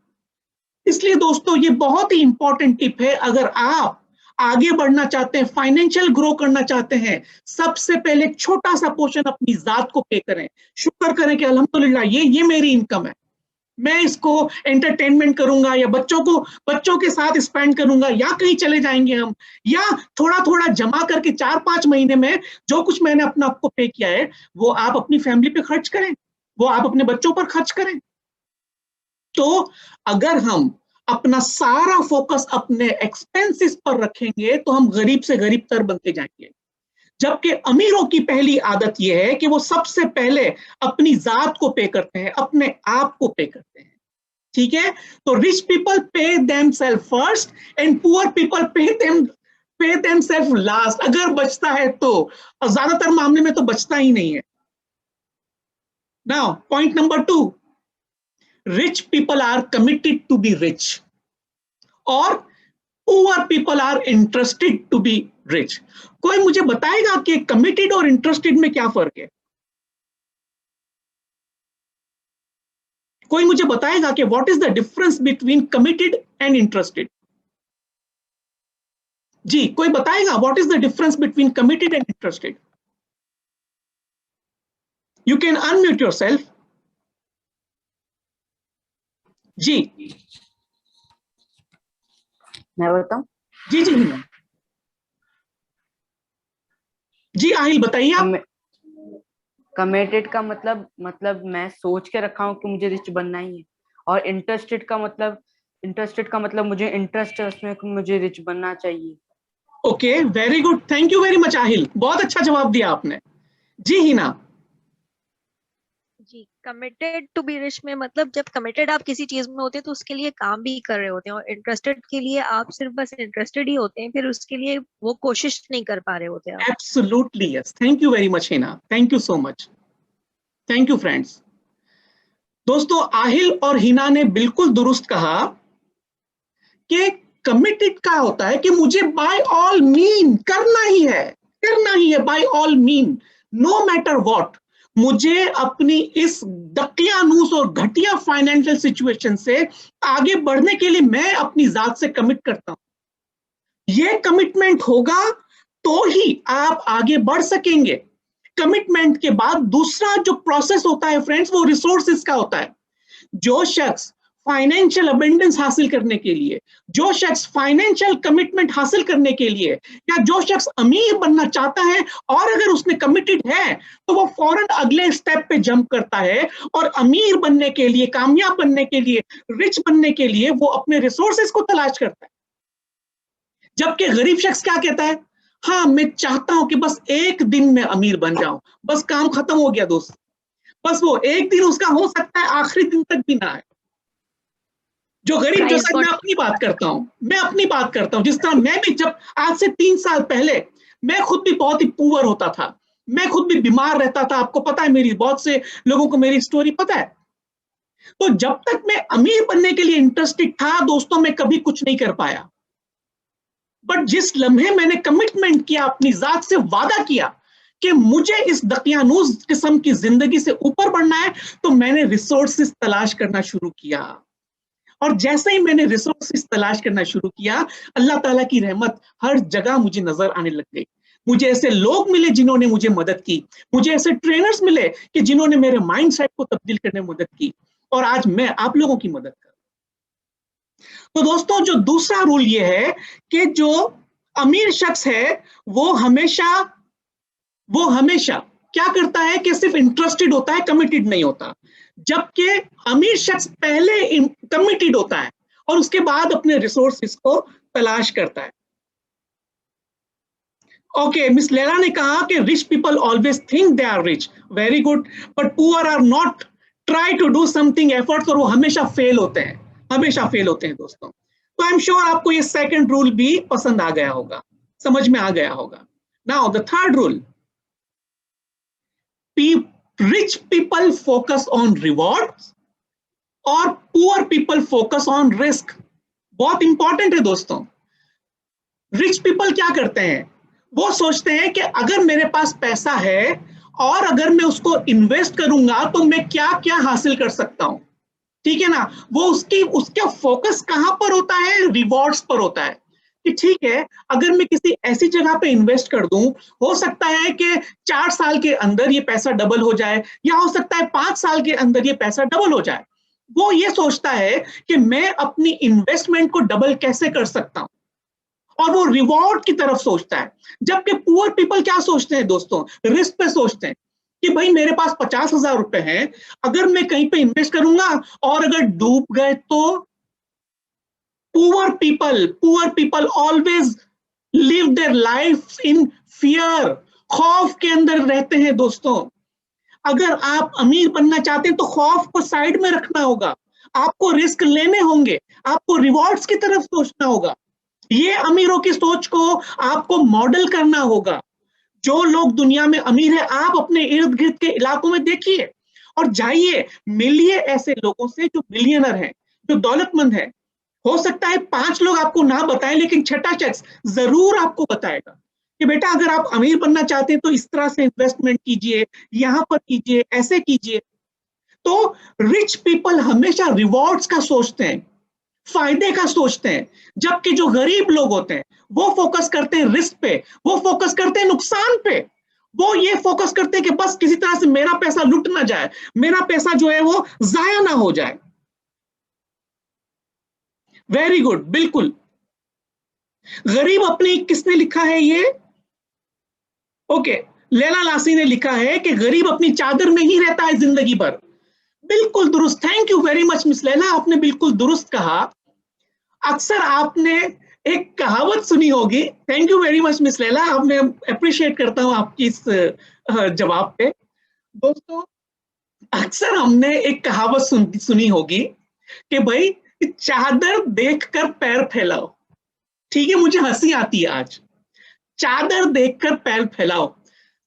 S1: इसलिए दोस्तों ये बहुत ही इंपॉर्टेंट टिप है। अगर आप आगे बढ़ना चाहते हैं, फाइनेंशियल ग्रो करना चाहते हैं, सबसे पहले एक छोटा सा पोर्शन अपनी जात को पे करें। शुक्र करें कि अल्हम्दुलिल्लाह ये मेरी इनकम है, मैं इसको एंटरटेनमेंट करूंगा, या बच्चों के साथ स्पेंड करूंगा, या कहीं चले जाएंगे हम, या थोड़ा थोड़ा जमा करके 4-5 महीने में जो कुछ मैंने अपना आपको पे किया है वो आप अपनी फैमिली पे खर्च करें, वो आप अपने बच्चों पर खर्च करें। तो अगर हम अपना सारा फोकस अपने एक्सपेंसेस पर रखेंगे तो हम गरीब से गरीब तर बनते जाएंगे। जबकि अमीरों की पहली आदत यह है कि वो सबसे पहले अपनी जात को पे करते हैं, अपने आप को पे करते हैं। ठीक है, तो rich people pay themselves first and poor people pay themselves last. अगर बचता है तो, और ज्यादातर मामले में तो बचता ही नहीं है। Now point number 2, rich people are committed to be rich और poor people are interested to be rich। कोई मुझे बताएगा कि committed और interested में क्या फर्क है? कोई मुझे बताएगा कि what is the difference between committed and interested? जी, कोई बताएगा what is the difference between committed and interested? You can unmute yourself. जी,
S6: मैं बताऊं?
S1: जी जी हिना जी, आहिल बताइए आप।
S6: कमिटेड का मतलब मैं सोच के रखा हूँ कि मुझे रिच बनना ही है, और इंटरेस्टेड का मतलब मुझे इंटरेस्ट है उसमें कि मुझे रिच बनना चाहिए।
S1: Okay, very good, thank you very much Aahil, बहुत अच्छा जवाब दिया आपने। जी हिना।
S2: जी, कमिटेड टू बी रिच में मतलब जब कमिटेड आप किसी चीज में होते हैं तो उसके लिए काम भी कर रहे होते हैं, और इंटरेस्टेड के लिए आप सिर्फ बस इंटरेस्टेड ही होते हैं, फिर उसके लिए वो कोशिश नहीं कर पा रहे होते आप।
S1: Absolutely yes, thank you very much Hina, thank you so much, thank you friends. दोस्तों आहिल और हिना ने बिल्कुल दुरुस्त कहा कि कमिटेड का होता है कि मुझे बाय ऑल मीन करना ही है by all mean, no matter what. मुझे अपनी इस दकियानूस और घटिया फाइनेंशियल सिचुएशन से आगे बढ़ने के लिए मैं अपनी जात से कमिट करता हूं। ये कमिटमेंट होगा तो ही आप आगे बढ़ सकेंगे। कमिटमेंट के बाद दूसरा जो प्रोसेस होता है फ्रेंड्स, वो रिसोर्सेज का होता है। जो शख्स फाइनेंशियल अबेंडेंस हासिल करने के लिए, जो शख्स फाइनेंशियल कमिटमेंट हासिल करने के लिए, या जो शख्स अमीर बनना चाहता है और अगर उसने कमिटेड है तो वो फौरन अगले स्टेप पे जंप करता है, और अमीर बनने के लिए, कामयाब बनने के लिए, रिच बनने के लिए वो अपने रिसोर्सेज को तलाश करता है। जबकि गरीब शख्स क्या कहता है? हाँ, मैं चाहता हूं कि बस एक दिन में अमीर बन जाऊं, बस काम खत्म हो गया दोस्त, बस वो एक दिन उसका हो सकता है आखिरी दिन तक भी ना आए। जो गरीब, जो मैं अपनी बात करता हूं, जिस तरह मैं भी जब आज से 3 साल पहले मैं खुद भी बहुत ही पुअर होता था, मैं खुद भी बीमार रहता था, आपको पता है, मेरी बहुत से लोगों को मेरी स्टोरी पता है। तो जब तक मैं अमीर बनने के लिए इंटरेस्टेड था दोस्तों, मैं कभी कुछ नहीं कर पाया। बट जिस लम्हे मैंने कमिटमेंट किया, अपनी जात से वादा किया कि मुझे इस दकियानूज किस्म की जिंदगी से ऊपर बढ़ना है, तो मैंने रिसोर्सेस तलाश करना शुरू किया। और जैसे ही मैंने रिसोर्सेस तलाश करना शुरू किया, अल्लाह ताला की रहमत हर जगह मुझे नजर आने लग गई। मुझे ऐसे लोग मिले जिन्होंने मुझे मदद की, मुझे ऐसे ट्रेनर्स मिले कि जिन्होंने मेरे माइंडसेट को तब्दील करने में मदद की, और आज मैं आप लोगों की मदद कर। तो दोस्तों, जो दूसरा रूल ये है कि जो अमीर शख्स है वो हमेशा क्या करता है कि सिर्फ इंटरेस्टेड होता है, कमिटेड नहीं होता। जबकि अमीर शख्स पहले कमिटेड होता है और उसके बाद अपने रिसोर्सेस को तलाश करता है। ओके, मिस लैला ने कहा कि rich people always think they are rich, very good, but poor are not try to do something efforts, और वो हमेशा फेल होते हैं, हमेशा फेल होते हैं दोस्तों। तो आई एम श्योर आपको ये सेकंड रूल भी पसंद आ गया होगा, समझ में आ गया होगा। Now the third rule, rich people focus on rewards और poor people focus on risk। बहुत इंपॉर्टेंट है दोस्तों। रिच पीपल क्या करते हैं, वो सोचते हैं कि अगर मेरे पास पैसा है और अगर मैं उसको इन्वेस्ट करूंगा तो मैं क्या क्या हासिल कर सकता हूं, ठीक है ना। वो उसका फोकस कहां पर होता है, रिवॉर्ड्स पर होता है कि ठीक है, अगर मैं किसी ऐसी जगह पे इन्वेस्ट कर दूं, हो सकता है कि 4 साल के अंदर ये पैसा डबल हो जाए, या हो सकता है 5 साल के अंदर ये पैसा डबल हो जाए। वो ये सोचता है कि मैं अपनी इन्वेस्टमेंट को डबल कैसे कर सकता हूं, और वो रिवॉर्ड की तरफ सोचता है। जबकि पुअर पीपल क्या सोचते हैं दोस्तों, रिस्क पे सोचते हैं कि भाई मेरे पास 50,000 रुपए हैं, अगर मैं कहीं पे इन्वेस्ट करूंगा और अगर डूब गए तो। Poor people always live their lives in fear, खौफ के अंदर रहते हैं दोस्तों। अगर आप अमीर बनना चाहते हैं तो खौफ को साइड में रखना होगा, आपको रिस्क लेने होंगे, आपको रिवॉर्ड्स की तरफ सोचना होगा। ये अमीरों की सोच को आपको मॉडल करना होगा। जो लोग दुनिया में अमीर है, आप अपने इर्द गिर्द के इलाकों में देखिए और जाइए, मिलिए ऐसे लोगों से जो बिलियनर हैं, जो दौलतमंद हैं। हो सकता है 5 लोग आपको ना बताएं, लेकिन छठा शख्स जरूर आपको बताएगा कि बेटा अगर आप अमीर बनना चाहते हैं तो इस तरह से इन्वेस्टमेंट कीजिए, यहां पर कीजिए, ऐसे कीजिए। तो रिच पीपल हमेशा रिवॉर्ड्स का सोचते हैं, फायदे का सोचते हैं, जबकि जो गरीब लोग होते हैं वो फोकस करते हैं रिस्क पे, वो फोकस करते हैं नुकसान पे। वो ये फोकस करते हैं कि बस किसी तरह से मेरा पैसा लुट ना जाए, मेरा पैसा जो है वो जाया ना हो जाए। वेरी गुड, बिल्कुल। गरीब अपनी, किसने लिखा है ये, ओके, लैला लासी ने लिखा है कि गरीब अपनी चादर में ही रहता है जिंदगी भर। बिल्कुल दुरुस्त, thank you very much miss Laila, आपने बिल्कुल दुरुस्त कहा। अक्सर आपने एक कहावत सुनी होगी, thank you very much miss Laila, मैं अप्रिशिएट करता हूं आपकी इस जवाब पे। दोस्तों, अक्सर हमने एक कहावत सुनी होगी कि भाई चादर देखकर पैर फैलाओ, ठीक है, मुझे हंसी आती है आज, चादर देखकर पैर फैलाओ।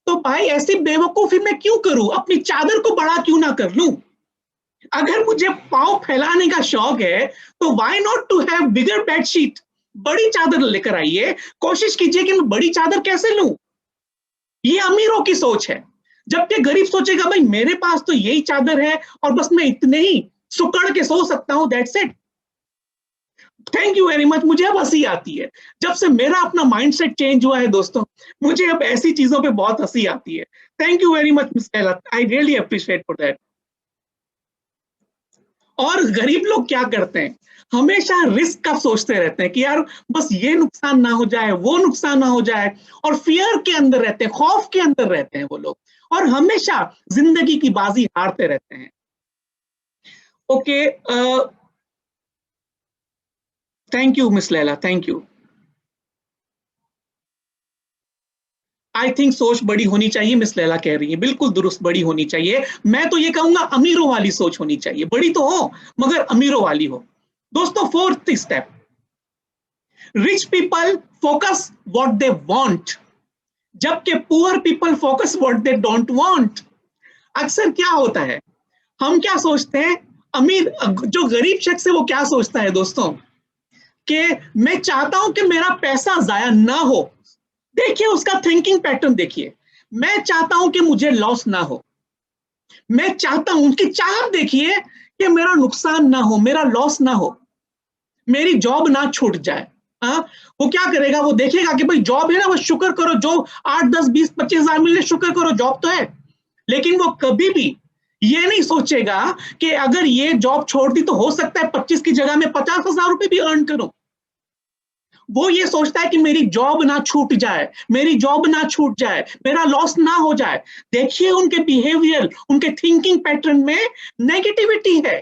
S1: तो भाई ऐसी बेवकूफी मैं क्यों करूं, अपनी चादर को बड़ा क्यों ना कर लूं। अगर मुझे पांव फैलाने का शौक है तो why not to have bigger bedsheet, बड़ी चादर लेकर आइए, कोशिश कीजिए कि मैं बड़ी चादर कैसे लूं। ये अमीरों की सोच है। जबकि गरीब सोचेगा भाई मेरे पास तो यही चादर है और बस मैं इतने ही सुकड़ के सो सकता हूं, that's it. Thank you very much, मुझे अब हंसी आती है। जब से मेरा अपना माइंडसेट चेंज हुआ है दोस्तों, मुझे अब ऐसी चीजों पे बहुत हंसी आती है। Thank you very much miss Laila, I really appreciate for that. और गरीब लोग क्या करते हैं, हमेशा रिस्क का सोचते रहते हैं कि यार बस ये नुकसान ना हो जाए, वो नुकसान ना हो जाए, और फियर के अंदर रहते हैं, खौफ के अंदर रहते हैं वो लोग, और हमेशा जिंदगी की बाजी हारते रहते हैं। Okay, thank you miss Laila, thank you. I think सोच बड़ी होनी चाहिए, मिस लैला कह रही है, बिल्कुल दुरुस्त, बड़ी होनी चाहिए। मैं तो ये कहूंगा अमीरों वाली सोच होनी चाहिए, बड़ी तो हो मगर अमीरों वाली हो। दोस्तों, fourth step, rich people focus what they want, जबकि poor people focus what they don't want. अक्सर क्या होता है, हम क्या सोचते हैं, अमीर, जो गरीब शख्स है वो क्या सोचता है दोस्तों, कि मैं चाहता हूं कि मेरा पैसा जाया ना हो। देखिए उसका थिंकिंग पैटर्न देखिए, मैं चाहता हूं कि मुझे लॉस ना हो, मैं चाहता हूं, उनकी चाहत देखिए कि मेरा नुकसान ना हो, मेरा लॉस ना हो, मेरी जॉब ना छूट जाए। हाँ, वो क्या करेगा, वो देखेगा कि भाई जॉब है ना, वो शुक्र करो, जो 8, 10, 20, 25 हजार मिले शुक्र करो, जॉब तो है। लेकिन वो कभी भी ये नहीं सोचेगा कि अगर ये जॉब छोड़ दी तो हो सकता है 25 की जगह में 50,000 रुपए भी अर्न करूं। वो ये सोचता है कि मेरी जॉब ना छूट जाए, मेरी जॉब ना छूट जाए, मेरा लॉस ना हो जाए। देखिए उनके बिहेवियर, उनके थिंकिंग पैटर्न में नेगेटिविटी है,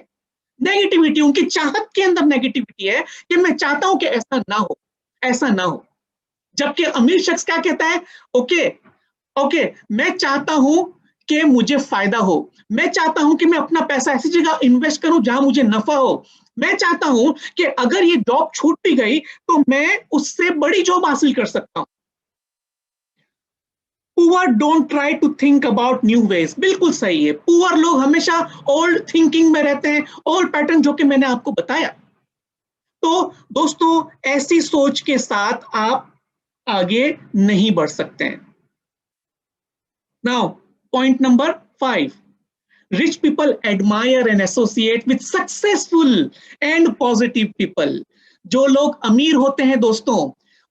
S1: नेगेटिविटी, उनकी चाहत के अंदर नेगेटिविटी है कि मैं चाहता हूं कि ऐसा ना हो, ऐसा ना हो। जबकि अमीर शख्स क्या कहता है, ओके ओके, मैं चाहता हूं कि मुझे फायदा हो, मैं चाहता हूं कि मैं अपना पैसा ऐसी जगह इन्वेस्ट करूं जहां मुझे नफा हो, मैं चाहता हूं कि अगर ये जॉब छूट भी गई तो मैं उससे बड़ी जॉब हासिल कर सकता हूं। Poor don't try to think about new ways, बिल्कुल सही है। पुअर लोग हमेशा ओल्ड थिंकिंग में रहते हैं, ओल्ड पैटर्न जो कि मैंने आपको बताया। तो दोस्तों ऐसी सोच के साथ आप आगे नहीं बढ़ सकते हैं। Now point number 5, rich people admire and associate with successful and positive people। जो लोग अमीर होते हैं दोस्तों,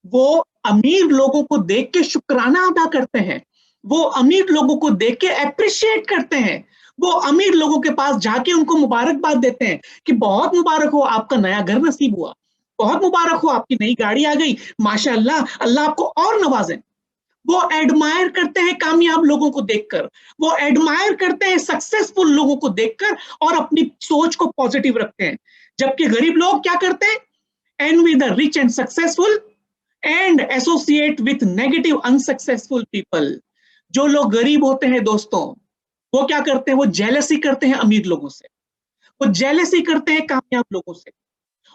S1: वो अमीर लोगों को देख के शुक्राना अदा करते हैं, वो अमीर लोगों को देख के अप्रिशिएट करते हैं, वो अमीर लोगों के पास जाके उनको मुबारकबाद देते हैं कि बहुत मुबारक हो, आपका नया घर नसीब हुआ, बहुत मुबारक हो, आपकी नई गाड़ी आ गई, माशाअल्लाह, अल्लाह आपको और नवाजे। वो एडमायर करते हैं कामयाब लोगों को देखकर, वो एडमायर करते हैं सक्सेसफुल लोगों को देखकर और अपनी सोच को पॉजिटिव रखते हैं। जबकि गरीब लोग क्या करते हैं, envy the rich and successful and associate with negative unsuccessful people. जो लोग गरीब होते हैं दोस्तों, वो क्या करते हैं, वो जेलसी करते हैं अमीर लोगों से, वो जेलसी करते हैं कामयाब लोगों से,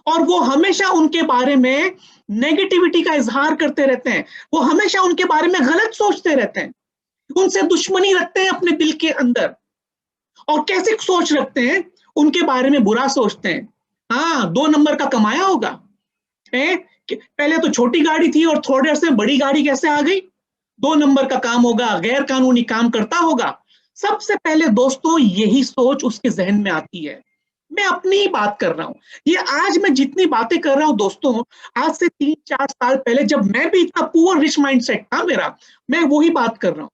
S1: और वो हमेशा उनके बारे में नेगेटिविटी का इजहार करते रहते हैं, वो हमेशा उनके बारे में गलत सोचते रहते हैं, उनसे दुश्मनी रखते हैं अपने दिल के अंदर। और कैसे सोच रखते हैं, उनके बारे में बुरा सोचते हैं। हाँ, 2 नंबर का कमाया होगा, पहले तो छोटी गाड़ी थी और थोड़े अरसे में बड़ी गाड़ी कैसे आ गई, 2 नंबर का काम होगा, गैर कानूनी काम करता होगा। सबसे पहले दोस्तों यही सोच उसके जहन में आती है। मैं अपनी ही बात कर रहा हूं, ये आज मैं जितनी बातें कर रहा हूं दोस्तों, आज से 3-4 साल पहले जब मैं भी इतना पुअर रिच माइंडसेट था मेरा, मैं वही बात कर रहा हूं।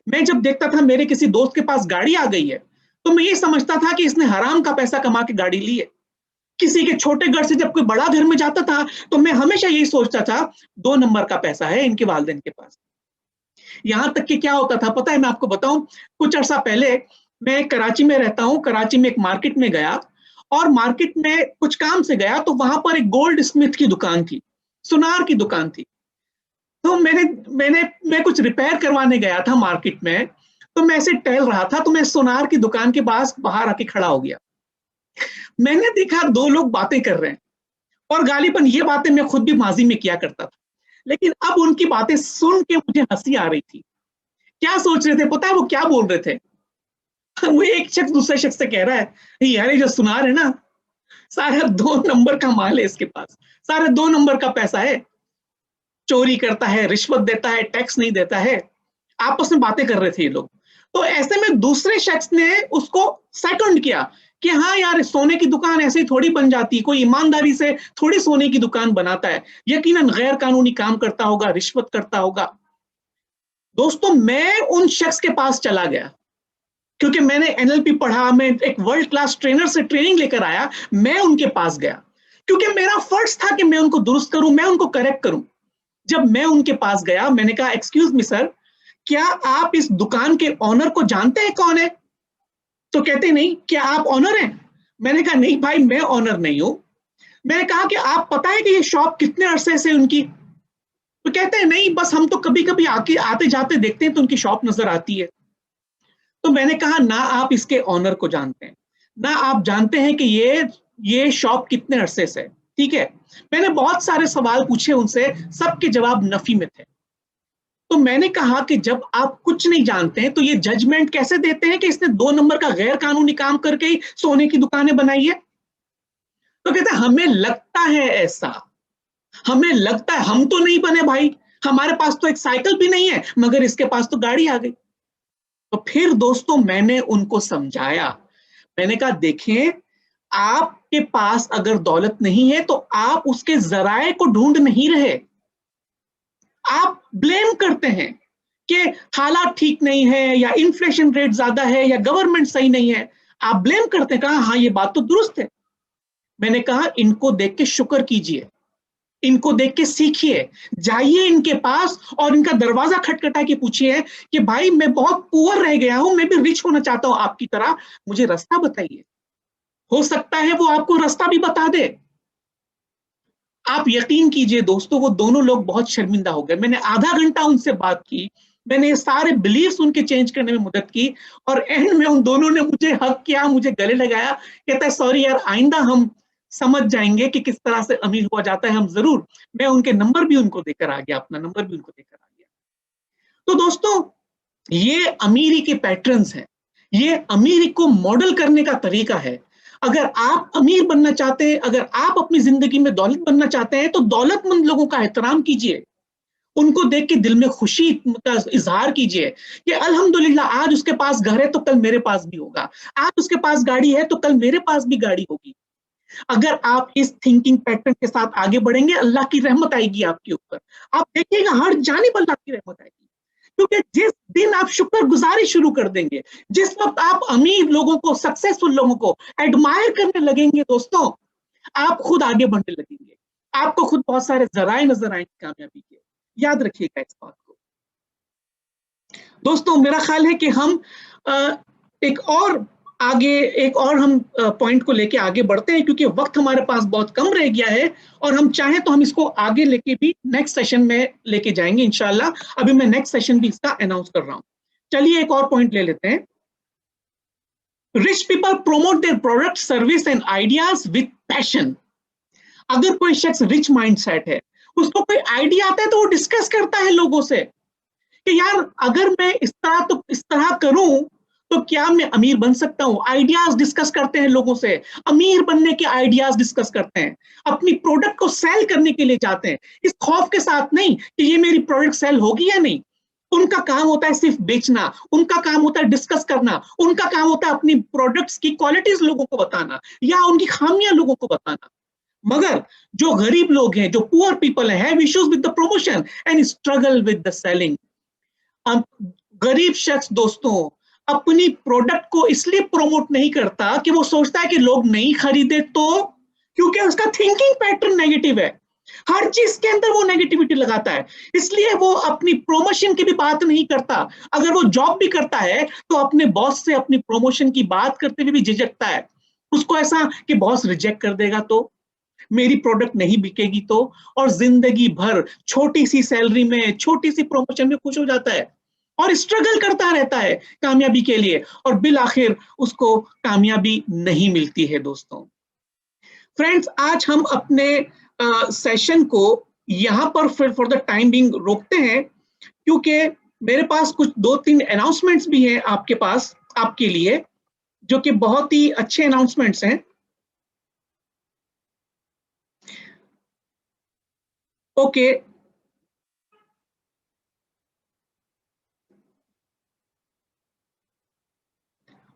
S1: मैं जब देखता था मेरे किसी दोस्त के पास गाड़ी आ गई है, तो मैं ये समझता था कि इसने हराम का पैसा कमा के गाड़ी ली है। किसी के छोटे घर से जब कोई बड़ा घर में जाता था, तो मैं हमेशा यही सोचता था 2 नंबर का पैसा है इनके वालिदैन के पास। यहां तक कि क्या होता था पता है, मैं आपको बताऊं, कुछ अर्सा पहले मैं कराची में रहता हूं, कराची में एक मार्केट में गया, और मार्केट में कुछ काम से गया, तो वहां पर एक गोल्ड स्मिथ की दुकान थी, सुनार की दुकान थी। तो मैं कुछ रिपेयर करवाने गया था मार्केट में, तो मैं ऐसे टहल रहा था, तो मैं सुनार की दुकान के पास बाहर आके खड़ा हो गया। मैंने देखा 2 लोग बातें कर रहे हैं, और गालिबन ये बातें मैं खुद भी माजी में किया करता था, लेकिन अब उनकी बातें सुन के मुझे हंसी आ रही थी। क्या सोच रहे थे पता है वो क्या बोल रहे थे? वो एक शख्स दूसरे शख्स से कह रहा है, यार ये जो सुनार है ना, सारा 2 नंबर का माल है इसके पास, सारा 2 नंबर का पैसा है, चोरी करता है, रिश्वत देता है, टैक्स नहीं देता है। आपस में बातें कर रहे थे ये लोग। तो ऐसे में दूसरे शख्स ने उसको सेकंड किया कि हाँ यार, सोने की दुकान ऐसे ही थोड़ी बन जाती, कोई ईमानदारी से थोड़ी सोने की दुकान बनाता है, यकीनन गैर कानूनी काम करता होगा, रिश्वत करता होगा। दोस्तों मैं उन शख्स के पास चला गया, क्योंकि मैंने एनएलपी पढ़ा, मैं एक वर्ल्ड क्लास ट्रेनर से ट्रेनिंग लेकर आया, मैं उनके पास गया, क्योंकि मेरा फर्ज था कि मैं उनको दुरुस्त करूं, मैं उनको करेक्ट करूं। जब मैं उनके पास गया, मैंने कहा, एक्सक्यूज मी सर, क्या आप इस दुकान के ऑनर को जानते हैं कौन है? तो कहते नहीं, क्या आप ऑनर हैं? मैंने कहा नहीं भाई, मैं ऑनर नहीं हूं। मैंने कहा कि आप पता है कि ये शॉप कितने अरसे से उनकी? तो कहते हैं नहीं, बस हम तो कभी कभी आके आते जाते देखते हैं तो उनकी शॉप नजर आती है। तो मैंने कहा ना आप इसके ऑनर को जानते हैं, ना आप जानते हैं कि ये शॉप कितने अरसे से, ठीक है। मैंने बहुत सारे सवाल पूछे उनसे, सबके जवाब नफी में थे। तो मैंने कहा कि जब आप कुछ नहीं जानते हैं तो ये जजमेंट कैसे देते हैं कि इसने 2 नंबर का गैर कानूनी काम करके ही सोने की दुकानें बनाई है? तो कहते हैं हमें लगता है ऐसा, हमें लगता है, हम तो नहीं बने भाई, हमारे पास तो एक साइकिल भी नहीं है, मगर इसके पास तो गाड़ी आ गई। तो फिर दोस्तों मैंने उनको समझाया, मैंने कहा देखिए, आपके पास अगर दौलत नहीं है तो आप उसके जराए को ढूंढ नहीं रहे, आप ब्लेम करते हैं कि हालात ठीक नहीं है या इन्फ्लेशन रेट ज्यादा है या गवर्नमेंट सही नहीं है, आप ब्लेम करते हैं। कहा हाँ ये बात तो दुरुस्त है। मैंने कहा इनको देख के शुक्र कीजिए, इनको देख के सीखिए, जाइए इनके पास और इनका दरवाजा खटखटा के पूछिए कि भाई मैं बहुत पुअर रह गया हूं, मैं भी रिच होना चाहता हूं आपकी तरह, मुझे रास्ता बताइए। हो सकता है वो आपको रास्ता भी बता दे। आप यकीन कीजिए दोस्तों, वो दोनों लोग बहुत शर्मिंदा हो गए। मैंने आधा घंटा उनसे बात की, मैंने ये सारे बिलीफ्स उनके चेंज करने में मदद की, और एंड में उन दोनों ने मुझे हक किया, मुझे गले लगाया, कहता है सॉरी यार, आइंदा हम समझ जाएंगे कि किस तरह से अमीर हुआ जाता है, हम जरूर। मैं उनके नंबर भी उनको देकर आ गया, अपना नंबर भी उनको देकर आ गया। तो दोस्तों ये अमीरी के पैटर्न्स हैं, ये अमीरी को मॉडल करने का तरीका है। अगर आप अमीर बनना चाहते हैं, अगर आप अपनी जिंदगी में दौलत बनना चाहते हैं, तो दौलतमंद लोगों का एहतराम कीजिए, उनको देख के दिल में खुशी का इजहार कीजिए कि अल्हम्दुलिल्लाह आज उसके पास घर है तो कल मेरे पास भी होगा, आज उसके पास गाड़ी है तो कल मेरे पास भी गाड़ी होगी। अगर आप इस थिंकिंग पैटर्न के साथ आगे बढ़ेंगे, अल्लाह की रहमत आएगी आपके ऊपर। आप देखिएगा हर जानिब अल्लाह की रहमत आएगी, क्योंकि जिस दिन आप शुक्रगुजारी शुरू कर देंगे, जिस वक्त आप अमीर लोगों को, सक्सेसफुल लोगों को एडमायर करने लगेंगे दोस्तों, आप खुद आगे बढ़ने लगेंगे, आपको खुद बहुत सारे जराए नजर आएंगे कामयाबी के। याद रखिएगा इस बात को दोस्तों। मेरा ख्याल है कि हम एक और हम पॉइंट को लेके आगे बढ़ते हैं, क्योंकि वक्त हमारे पास बहुत कम रह गया है, और हम चाहें तो हम इसको आगे लेके भी नेक्स्ट सेशन में लेके जाएंगे इंशाल्लाह। अभी मैं नेक्स्ट सेशन भी इसका अनाउंस कर रहा हूं। चलिए एक और पॉइंट ले लेते हैं। Rich people promote their product, service and ideas with passion. अगर कोई शख्स रिच माइंडसेट है, उसको कोई आइडिया आता है तो वो डिस्कस करता है लोगों से कि यार अगर मैं इस तरह करूं तो क्या मैं अमीर बन सकता हूं। आइडियाज डिस्कस करते हैं लोगों से, अमीर बनने के आइडियाज डिस्कस करते हैं, अपनी प्रोडक्ट को सेल करने के लिए जाते हैं, इस खौफ के साथ नहीं कि ये मेरी प्रोडक्ट सेल होगी या नहीं। उनका काम होता है सिर्फ बेचना, उनका काम होता है डिस्कस करना, उनका काम होता है अपनी प्रोडक्ट्स की क्वालिटीज लोगों को बताना या उनकी खामियां लोगों को बताना। मगर जो गरीब लोग हैं, जो poor people have issues with the promotion and struggle with the selling. गरीब शख्स दोस्तों अपनी प्रोडक्ट को इसलिए प्रमोट नहीं करता कि वो सोचता है कि लोग नहीं खरीदे तो, क्योंकि उसका थिंकिंग पैटर्न नेगेटिव है, हर चीज के अंदर वो नेगेटिविटी लगाता है, इसलिए वो अपनी प्रमोशन की भी बात नहीं करता। अगर वो जॉब भी करता है तो अपने बॉस से अपनी प्रमोशन की बात करते हुए भी झिझकता है। उसको ऐसा कि बॉस रिजेक्ट कर देगा तो, मेरी प्रोडक्ट नहीं बिकेगी तो, और जिंदगी भर छोटी सी सैलरी में, छोटी सी प्रमोशन में खुश हो जाता है और स्ट्रगल करता रहता है कामयाबी के लिए, और बिल आखिर उसको कामयाबी नहीं मिलती है दोस्तों। फ्रेंड्स, आज हम अपने सेशन को यहां पर फॉर द टाइम बिंग रोकते हैं, क्योंकि मेरे पास कुछ 2-3 अनाउंसमेंट्स भी हैं आपके पास, आपके लिए, जो कि बहुत ही अच्छे अनाउंसमेंट्स हैं। ओके,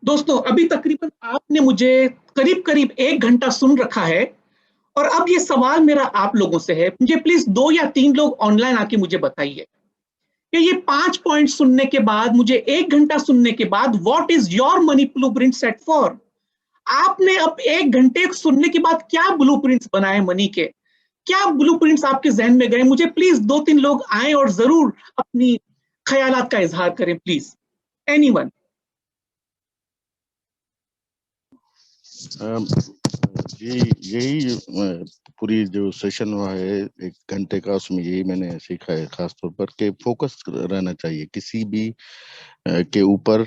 S1: दोस्तों अभी तकरीबन आपने मुझे करीब 1 घंटा सुन रखा है, और अब ये सवाल मेरा आप लोगों से है, मुझे प्लीज 2 या 3 लोग ऑनलाइन आके मुझे बताइए कि ये 5 पॉइंट सुनने के बाद, मुझे 1 घंटा सुनने के बाद, what is your money blueprint set for. आपने अब 1 घंटे सुनने के बाद क्या ब्लूप्रिंट्स बनाए मनी के, क्या ब्लूप्रिंट्स आपके जहन में गए। मुझे प्लीज 2-3 लोग आए और जरूर अपनी ख्यालात का इजहार करें, प्लीज। एनीवन?
S3: जी, यही पूरी जो सेशन हुआ है 1 घंटे का, उसमें यही मैंने सीखा है खास तौर पर कि फोकस रहना चाहिए, किसी भी के ऊपर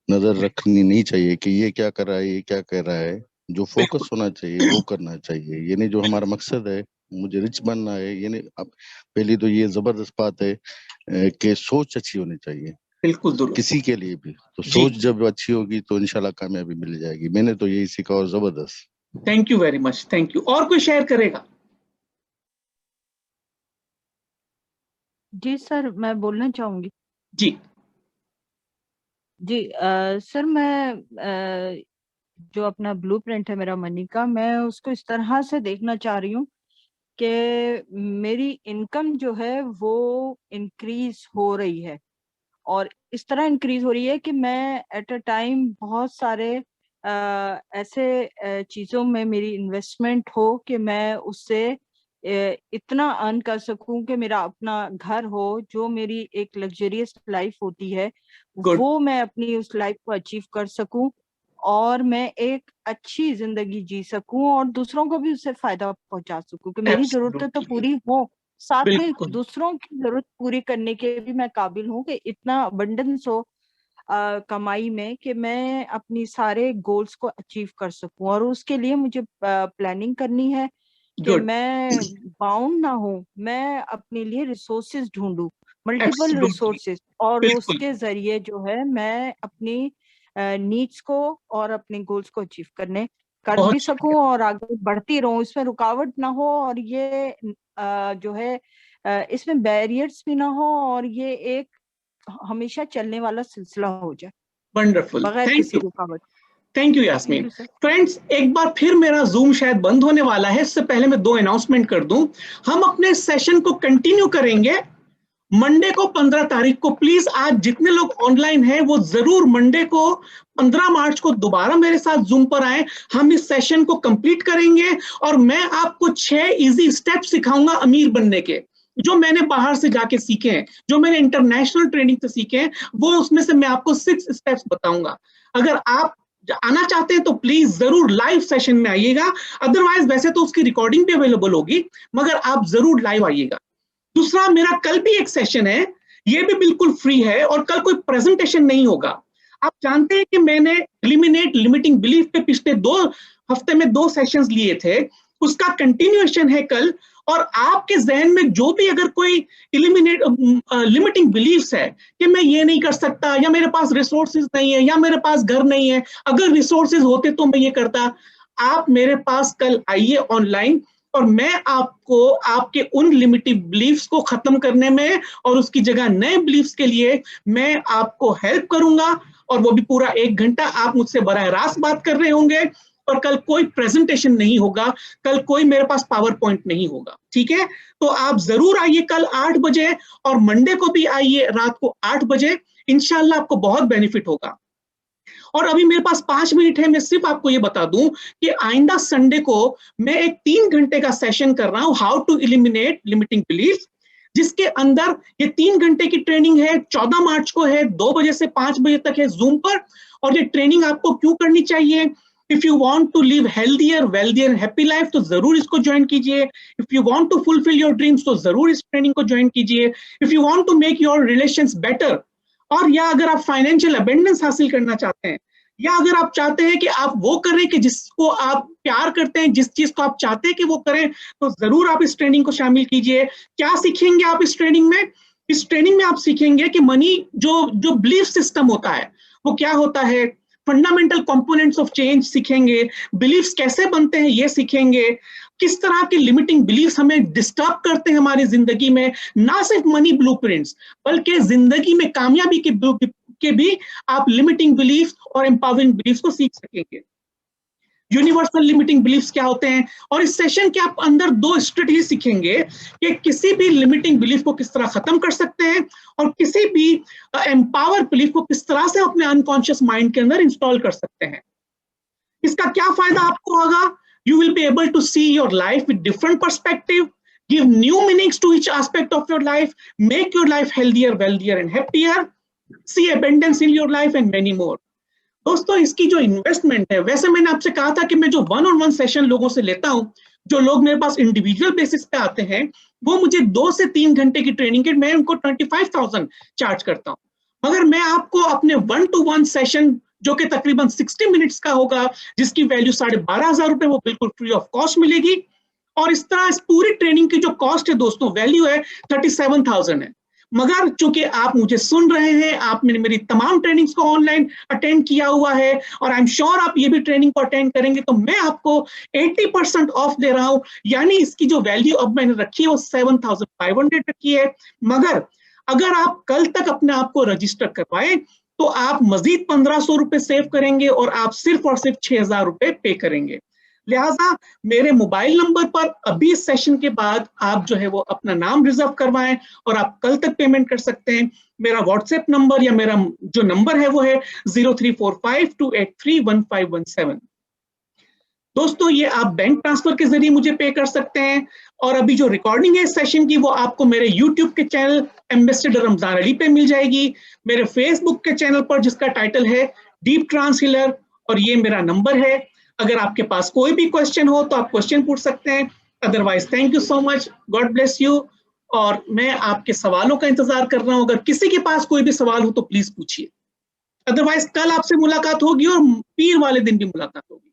S3: नजर रखनी नहीं चाहिए कि ये क्या कर रहा है, ये क्या कर रहा है। जो फोकस होना चाहिए वो करना चाहिए। ये नहीं जो हमारा मकसद है मुझे रिच बनना है, ये नहीं। अब पहली तो ये जबरदस्त बात है के सोच अच्छी होनी चाहिए,
S1: बिल्कुल दुरुस्त।
S3: किसी के लिए भी। तो
S1: जी।
S3: सोच जब अच्छी होगी तो इंशाल्लाह कामयाबी मिल जाएगी। मैंने तो यही सीखा और जबरदस्त।
S1: Thank you very much, thank you. और कोई शेयर करेगा?
S4: जी सर, मैं बोलना चाहूंगी।
S1: जी
S4: जी सर, मैं जो अपना ब्लूप्रिंट है मेरा मनी का, मैं उसको इस तरह से देखना चाह रही हूँ कि मेरी इनकम जो है वो इंक्रीज हो रही है, और इस तरह इंक्रीज हो रही है कि मैं एट अ टाइम बहुत सारे ऐसे चीजों में मेरी इन्वेस्टमेंट हो कि मैं उससे इतना अर्न कर सकूं कि मेरा अपना घर हो, जो मेरी एक लग्जरियस लाइफ होती है
S1: गुड।
S4: वो मैं अपनी उस लाइफ को अचीव कर सकूं, और मैं एक अच्छी जिंदगी जी सकूं और दूसरों को भी उससे फायदा पहुंचा सकूं कि मेरी जरूरतें तो
S1: एब्सोल्युटली,
S4: पूरी हो, साथ में
S1: बिल्कुल।
S4: दूसरों की जरूरत पूरी करने के भी मैं काबिल हूँ कि इतना अबंडेंस हो कमाई में कि मैं अपनी सारे गोल्स को अचीव कर सकूं। और उसके लिए मुझे प्लानिंग करनी है कि
S1: गुड।
S4: मैं बाउंड ना हूं, मैं अपने लिए रिसोर्सेज ढूंढूं, मल्टीपल
S1: एब्सोल्युटली,
S4: रिसोर्सेज, और
S1: बिल्कुल।
S4: उसके जरिए जो है मैं अपनी नीड्स को और अपने गोल्स को अचीव कर भी
S1: बहुत
S4: सकूं
S1: शुक्रिया।
S4: और आगे बढ़ती रहूं, इसमें रुकावट ना हो, और ये जो है इसमें बैरियर्स भी ना हो, और ये एक हमेशा चलने वाला सिलसिला हो जाए
S1: वंडरफुल,
S4: बगैर
S1: थैंक
S4: किसी
S1: यू।
S4: रुकावट।
S1: Thank you
S4: thank
S1: Yasmin.
S4: You sir.
S1: Friends, एक बार फिर मेरा जूम शायद बंद होने वाला है, इससे पहले मैं 2 अनाउंसमेंट कर दूं। हम अपने सेशन को कंटिन्यू करेंगे मंडे को 15 तारीख को। प्लीज आज जितने लोग ऑनलाइन हैं वो जरूर मंडे को 15 मार्च को दोबारा मेरे साथ जूम पर आए। हम इस सेशन को कंप्लीट करेंगे और मैं आपको 6 इजी स्टेप सिखाऊंगा अमीर बनने के, जो मैंने बाहर से जाके सीखे हैं, जो मैंने इंटरनेशनल ट्रेनिंग से सीखे हैं, वो उसमें से मैं आपको 6 स्टेप्स बताऊंगा। अगर आप आना चाहते हैं तो प्लीज जरूर लाइव सेशन में आइएगा, अदरवाइज वैसे तो उसकी रिकॉर्डिंग भी अवेलेबल होगी, मगर आप जरूर लाइव आइएगा। दूसरा, मेरा कल भी एक सेशन है, ये भी बिल्कुल फ्री है और कल कोई प्रेजेंटेशन नहीं होगा। आप जानते हैं कि मैंने एलिमिनेट लिमिटिंग बिलीफ पे पिछले 2 हफ्ते में 2 सेशंस लिए थे, उसका कंटिन्यूएशन है कल। और आपके जहन में जो भी अगर कोई एलिमिनेट लिमिटिंग बिलीफ्स है कि मैं ये नहीं कर सकता, या मेरे पास रिसोर्सेज नहीं है, या मेरे पास घर नहीं है, अगर रिसोर्सेज होते तो मैं ये करता, आप मेरे पास कल आइए ऑनलाइन और मैं आपको आपके उन लिमिटिंग बिलीफ्स को खत्म करने में और उसकी जगह नए बिलीफ्स के लिए मैं आपको हेल्प करूंगा। और वो भी पूरा 1 घंटा आप मुझसे बराह रास्त बात कर रहे होंगे। और कल कोई प्रेजेंटेशन नहीं होगा, कल कोई मेरे पास पावर पॉइंट नहीं होगा, ठीक है? तो आप जरूर आइए कल 8 बजे, और मंडे को भी आइए रात को 8 बजे। इंशाल्लाह आपको बहुत बेनिफिट होगा। और अभी मेरे पास 5 मिनट है, मैं सिर्फ आपको ये बता दूं कि आइंदा संडे को मैं एक 3 घंटे का सेशन कर रहा हूं, how to eliminate limiting belief, जिसके अंदर ये 3 घंटे की ट्रेनिंग है। 14 मार्च को है, 2 बजे से 5 बजे तक है जूम पर। और ये ट्रेनिंग आपको क्यों करनी चाहिए? If you want to live healthier, wealthier, happy life, तो जरूर इसको ज्वाइन कीजिए। If you want to fulfil your dreams, तो जरूर इस ट्रेनिंग को ज्वाइन कीजिए। If you want to make your relations better, और या अगर आप फाइनेंशियल अबेंडेंस हासिल करना चाहते हैं, या अगर आप चाहते हैं कि आप वो करें कि जिसको आप प्यार करते हैं, जिस चीज को आप चाहते हैं कि वो करें, तो जरूर आप इस ट्रेनिंग को शामिल कीजिए। क्या सीखेंगे आप इस ट्रेनिंग में? इस ट्रेनिंग में आप सीखेंगे कि मनी जो बिलीफ सिस्टम होता है वो क्या होता है, फंडामेंटल कंपोनेंट्स ऑफ चेंज सीखेंगे, बिलीफ्स कैसे बनते हैं ये सीखेंगे, किस तरह के लिमिटिंग बिलीफ्स हमें डिस्टर्ब करते हैं हमारी जिंदगी में, ना सिर्फ मनी ब्लूप्रिंट्स बल्कि जिंदगी में कामयाबी के भी आप लिमिटिंग बिलीफ्स और एम्पावरिंग बिलीफ्स को सीख सकेंगे। यूनिवर्सल लिमिटिंग बिलीफ्स क्या होते हैं, और इस सेशन के आप अंदर 2 स्ट्रेटजी सीखेंगे कि किसी भी लिमिटिंग बिलीफ को किस तरह खत्म कर सकते हैं, और किसी भी एम्पावर बिलीफ को किस तरह से अपने अनकॉन्शियस माइंड के अंदर इंस्टॉल कर सकते हैं। इसका क्या फायदा आपको होगा? You will be able to see your life with different perspective, give new meanings to each aspect of your life, make your life healthier, wealthier and happier, see abundance in your life and many more. दोस्तों, इसकी जो investment है, वैसे मैंने आपसे कहा था कि मैं जो 1-on-1 सेशन लोगों से लेता हूं, जो लोग मेरे पास इंडिविजुअल बेसिस पे आते हैं, वो मुझे 2 से 3 घंटे की ट्रेनिंग के मैं उनको 25,000 चार्ज करता हूं। मगर मैं आपको अपने 1-to-1 सेशन जो कि तकरीबन 60 मिनट्स का होगा, जिसकी वैल्यू 12,500 रुपए, वो बिल्कुल फ्री ऑफ कॉस्ट मिलेगी। और इस तरह इस पूरी ट्रेनिंग की जो कॉस्ट है दोस्तों, वैल्यू है 37,000 है। मगर चूंकि आप मुझे सुन रहे हैं, आपने मेरी तमाम ट्रेनिंग्स को ऑनलाइन अटेंड किया हुआ है और आई एम श्योर आप ये भी ट्रेनिंग को अटेंड करेंगे, तो मैं आपको 80% ऑफ दे रहा हूं। यानी इसकी जो वैल्यू अब मैंने रखी है वो 7,500 रखी है। मगर अगर आप कल तक अपने आप को रजिस्टर करवाएं तो आप मजीद 1,500 रुपए सेव करेंगे और आप सिर्फ और सिर्फ 6,000 रुपए पे करेंगे। लिहाजा मेरे मोबाइल नंबर पर अभी सेशन के बाद आप जो है वो अपना नाम रिजर्व करवाएं और आप कल तक पेमेंट कर सकते हैं। मेरा व्हाट्सएप नंबर या मेरा जो नंबर है वो है 034528315117। दोस्तों ये आप बैंक ट्रांसफर के जरिए मुझे पे कर सकते हैं और अभी जो रिकॉर्डिंग है सेशन की वो आपको मेरे यूट्यूब के चैनल एम्बेसडर रमजान अली पे मिल जाएगी, मेरे फेसबुक के चैनल पर जिसका टाइटल है डीप ट्रांस हीलर, और ये मेरा नंबर है। अगर आपके पास कोई भी क्वेश्चन हो तो आप क्वेश्चन पूछ सकते हैं। Otherwise thank you so much, God bless you, और मैं आपके सवालों का इंतजार कर रहा हूं। अगर किसी के पास कोई भी सवाल हो तो प्लीज पूछिए, अदरवाइज कल आपसे मुलाकात होगी और पीर वाले दिन भी मुलाकात होगी।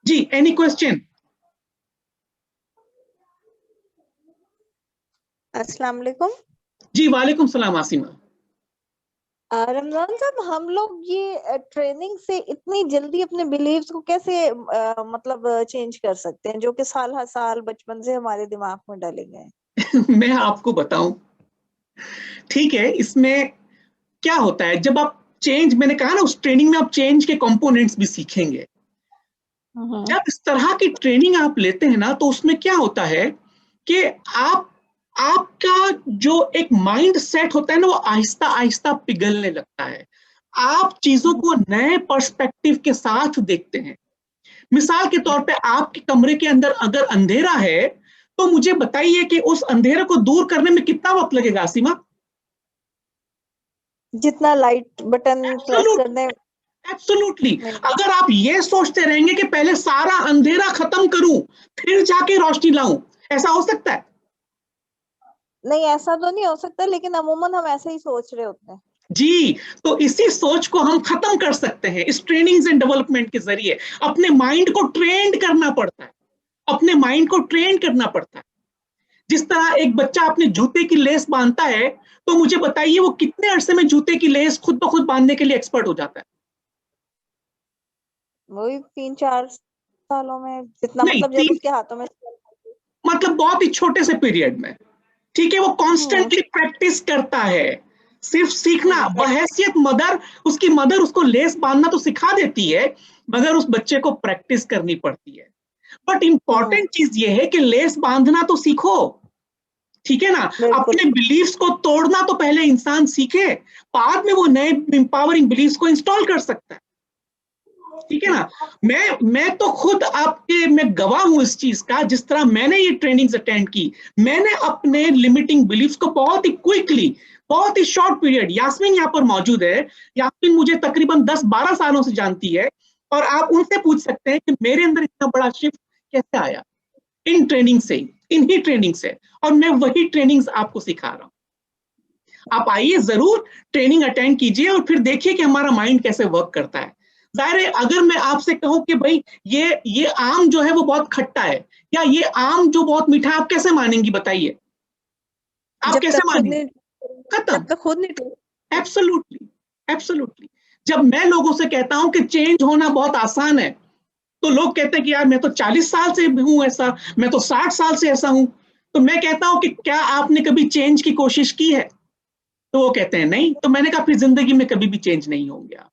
S1: जी, एनी क्वेश्चन?
S5: अस्सलाम वालेकुम।
S1: जी वालेकुम सलाम आसिमा।
S5: रमजान साहब, हम लोग ये ट्रेनिंग से इतनी जल्दी अपने बिलीव्स को कैसे मतलब चेंज कर सकते हैं, जो कि साल हर साल बचपन से हमारे दिमाग में डाले गए हैं?
S1: मैं आपको बताऊं, ठीक है, इसमें क्या होता है जब आप चेंज, मैंने कहा ना उस ट्रेनिंग में आप चेंज के कंपोनेंट्स भी सीखेंगे। जब इस तरह की ट्रेनिंग आप लेते हैं ना तो उसमें क्या होता है कि आपका जो एक माइंड सेट होता है ना वो आहिस्ता आहिस्ता पिघलने लगता है। आप चीजों को नए पर्सपेक्टिव के साथ देखते हैं। मिसाल के तौर पे आपके कमरे के अंदर अगर अंधेरा है तो मुझे बताइए कि उस अंधेरे को दूर करने में कितना वक्त लगेगा आसिमा?
S5: जितना लाइट बटन प्रेस करने।
S1: एब्सोल्युटली। अगर आप ये सोचते रहेंगे कि पहले सारा अंधेरा खत्म करूं फिर जाके रोशनी लाऊं, ऐसा हो सकता है?
S5: नहीं, ऐसा तो नहीं हो सकता, लेकिन अमूमन हम ऐसे ही सोच रहे होते हैं।
S1: जी, तो इसी सोच को हम खत्म कर सकते हैं इस ट्रेनिंग्स एंड डेवलपमेंट के जरिए। अपने माइंड को ट्रेन करना पड़ता है, अपने माइंड को ट्रेन करना पड़ता है। जिस तरह एक बच्चा अपने जूते की लेस बांधता है, तो मुझे बताइए वो कितने अरसे में जूते की लेस खुद ब खुद बांधने के लिए एक्सपर्ट हो जाता है?
S5: वही 3-4 सालों में, जितना
S1: नहीं,
S5: मतलब जब उसके हाथों में।
S1: मतलब बहुत ही छोटे से पीरियड में, ठीक है। वो कॉन्स्टेंटली प्रैक्टिस करता है, सिर्फ सीखना बहैसियत मदर, उसकी मदर उसको लेस बांधना तो सिखा देती है, मगर उस बच्चे को प्रैक्टिस करनी पड़ती है। बट इंपॉर्टेंट चीज ये है कि लेस बांधना तो सीखो, ठीक है ना। अपने बिलीफ्स को तोड़ना तो पहले इंसान सीखे, बाद में वो नए एम्पावरिंग बिलीफ्स को इंस्टॉल कर सकता है, ठीक है ना। मैं तो खुद मैं गवाह हूं इस चीज का। जिस तरह मैंने ये ट्रेनिंग्स अटेंड की, मैंने अपने लिमिटिंग बिलीफ्स को बहुत ही क्विकली, बहुत ही शॉर्ट पीरियड, यास्मीन यहाँ पर मौजूद है, यास्मीन मुझे तकरीबन 10-12 सालों से जानती है और आप उनसे पूछ सकते हैं कि मेरे अंदर इतना बड़ा शिफ्ट कैसे आया, इन ट्रेनिंग से, इन्हीं ट्रेनिंग से, और मैं वही ट्रेनिंग्स आपको सिखा रहा हूं। आप आइए, जरूर ट्रेनिंग अटेंड कीजिए और फिर देखिए कि हमारा माइंड कैसे वर्क करता है। जाहिर है अगर मैं आपसे कहूं कि भाई ये आम जो है वो बहुत खट्टा है या ये आम जो बहुत मीठा, आप कैसे मानेंगी बताइए? आप कैसे मानेंगे? खत्म,
S5: जब तक खुद नहीं।
S1: Absolutely, absolutely. जब मैं लोगों से कहता हूं कि चेंज होना बहुत आसान है, तो लोग कहते हैं कि यार मैं तो 40 साल से हूं ऐसा, मैं तो 60 साल से ऐसा हूं। तो मैं कहता हूं कि क्या आपने कभी चेंज की कोशिश की है? तो वो कहते हैं नहीं। तो मैंने कहा फिर जिंदगी में कभी भी चेंज नहीं होंगे आप।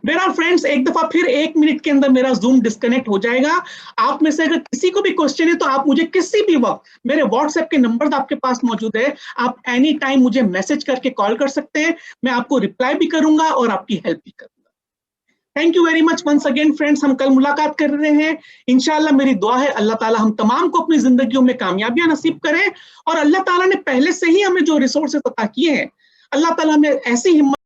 S1: मेरा फ्रेंड्स, एक दफा फिर 1 मिनट के अंदर मेरा जूम डिस्कनेक्ट हो जाएगा। आप में से अगर किसी को भी क्वेश्चन है तो आप मुझे किसी भी वक्त, मेरे व्हाट्सएप के नंबर आपके पास मौजूद है, आप एनी टाइम मुझे मैसेज करके कॉल कर सकते हैं। मैं आपको रिप्लाई भी करूंगा और आपकी हेल्प भी करूंगा। Thank you very much once again friends. हम कल मुलाकात कर रहे हैं इंशाल्लाह। मेरी दुआ है अल्लाह ताला हम तमाम को अपनी जिंदगियों में कामयाबियां नसीब करें, और अल्लाह ताला ने पहले से ही हमें जो रिसोर्सेस अता किए हैं, अल्लाह ताला हमें ऐसी हिम्मत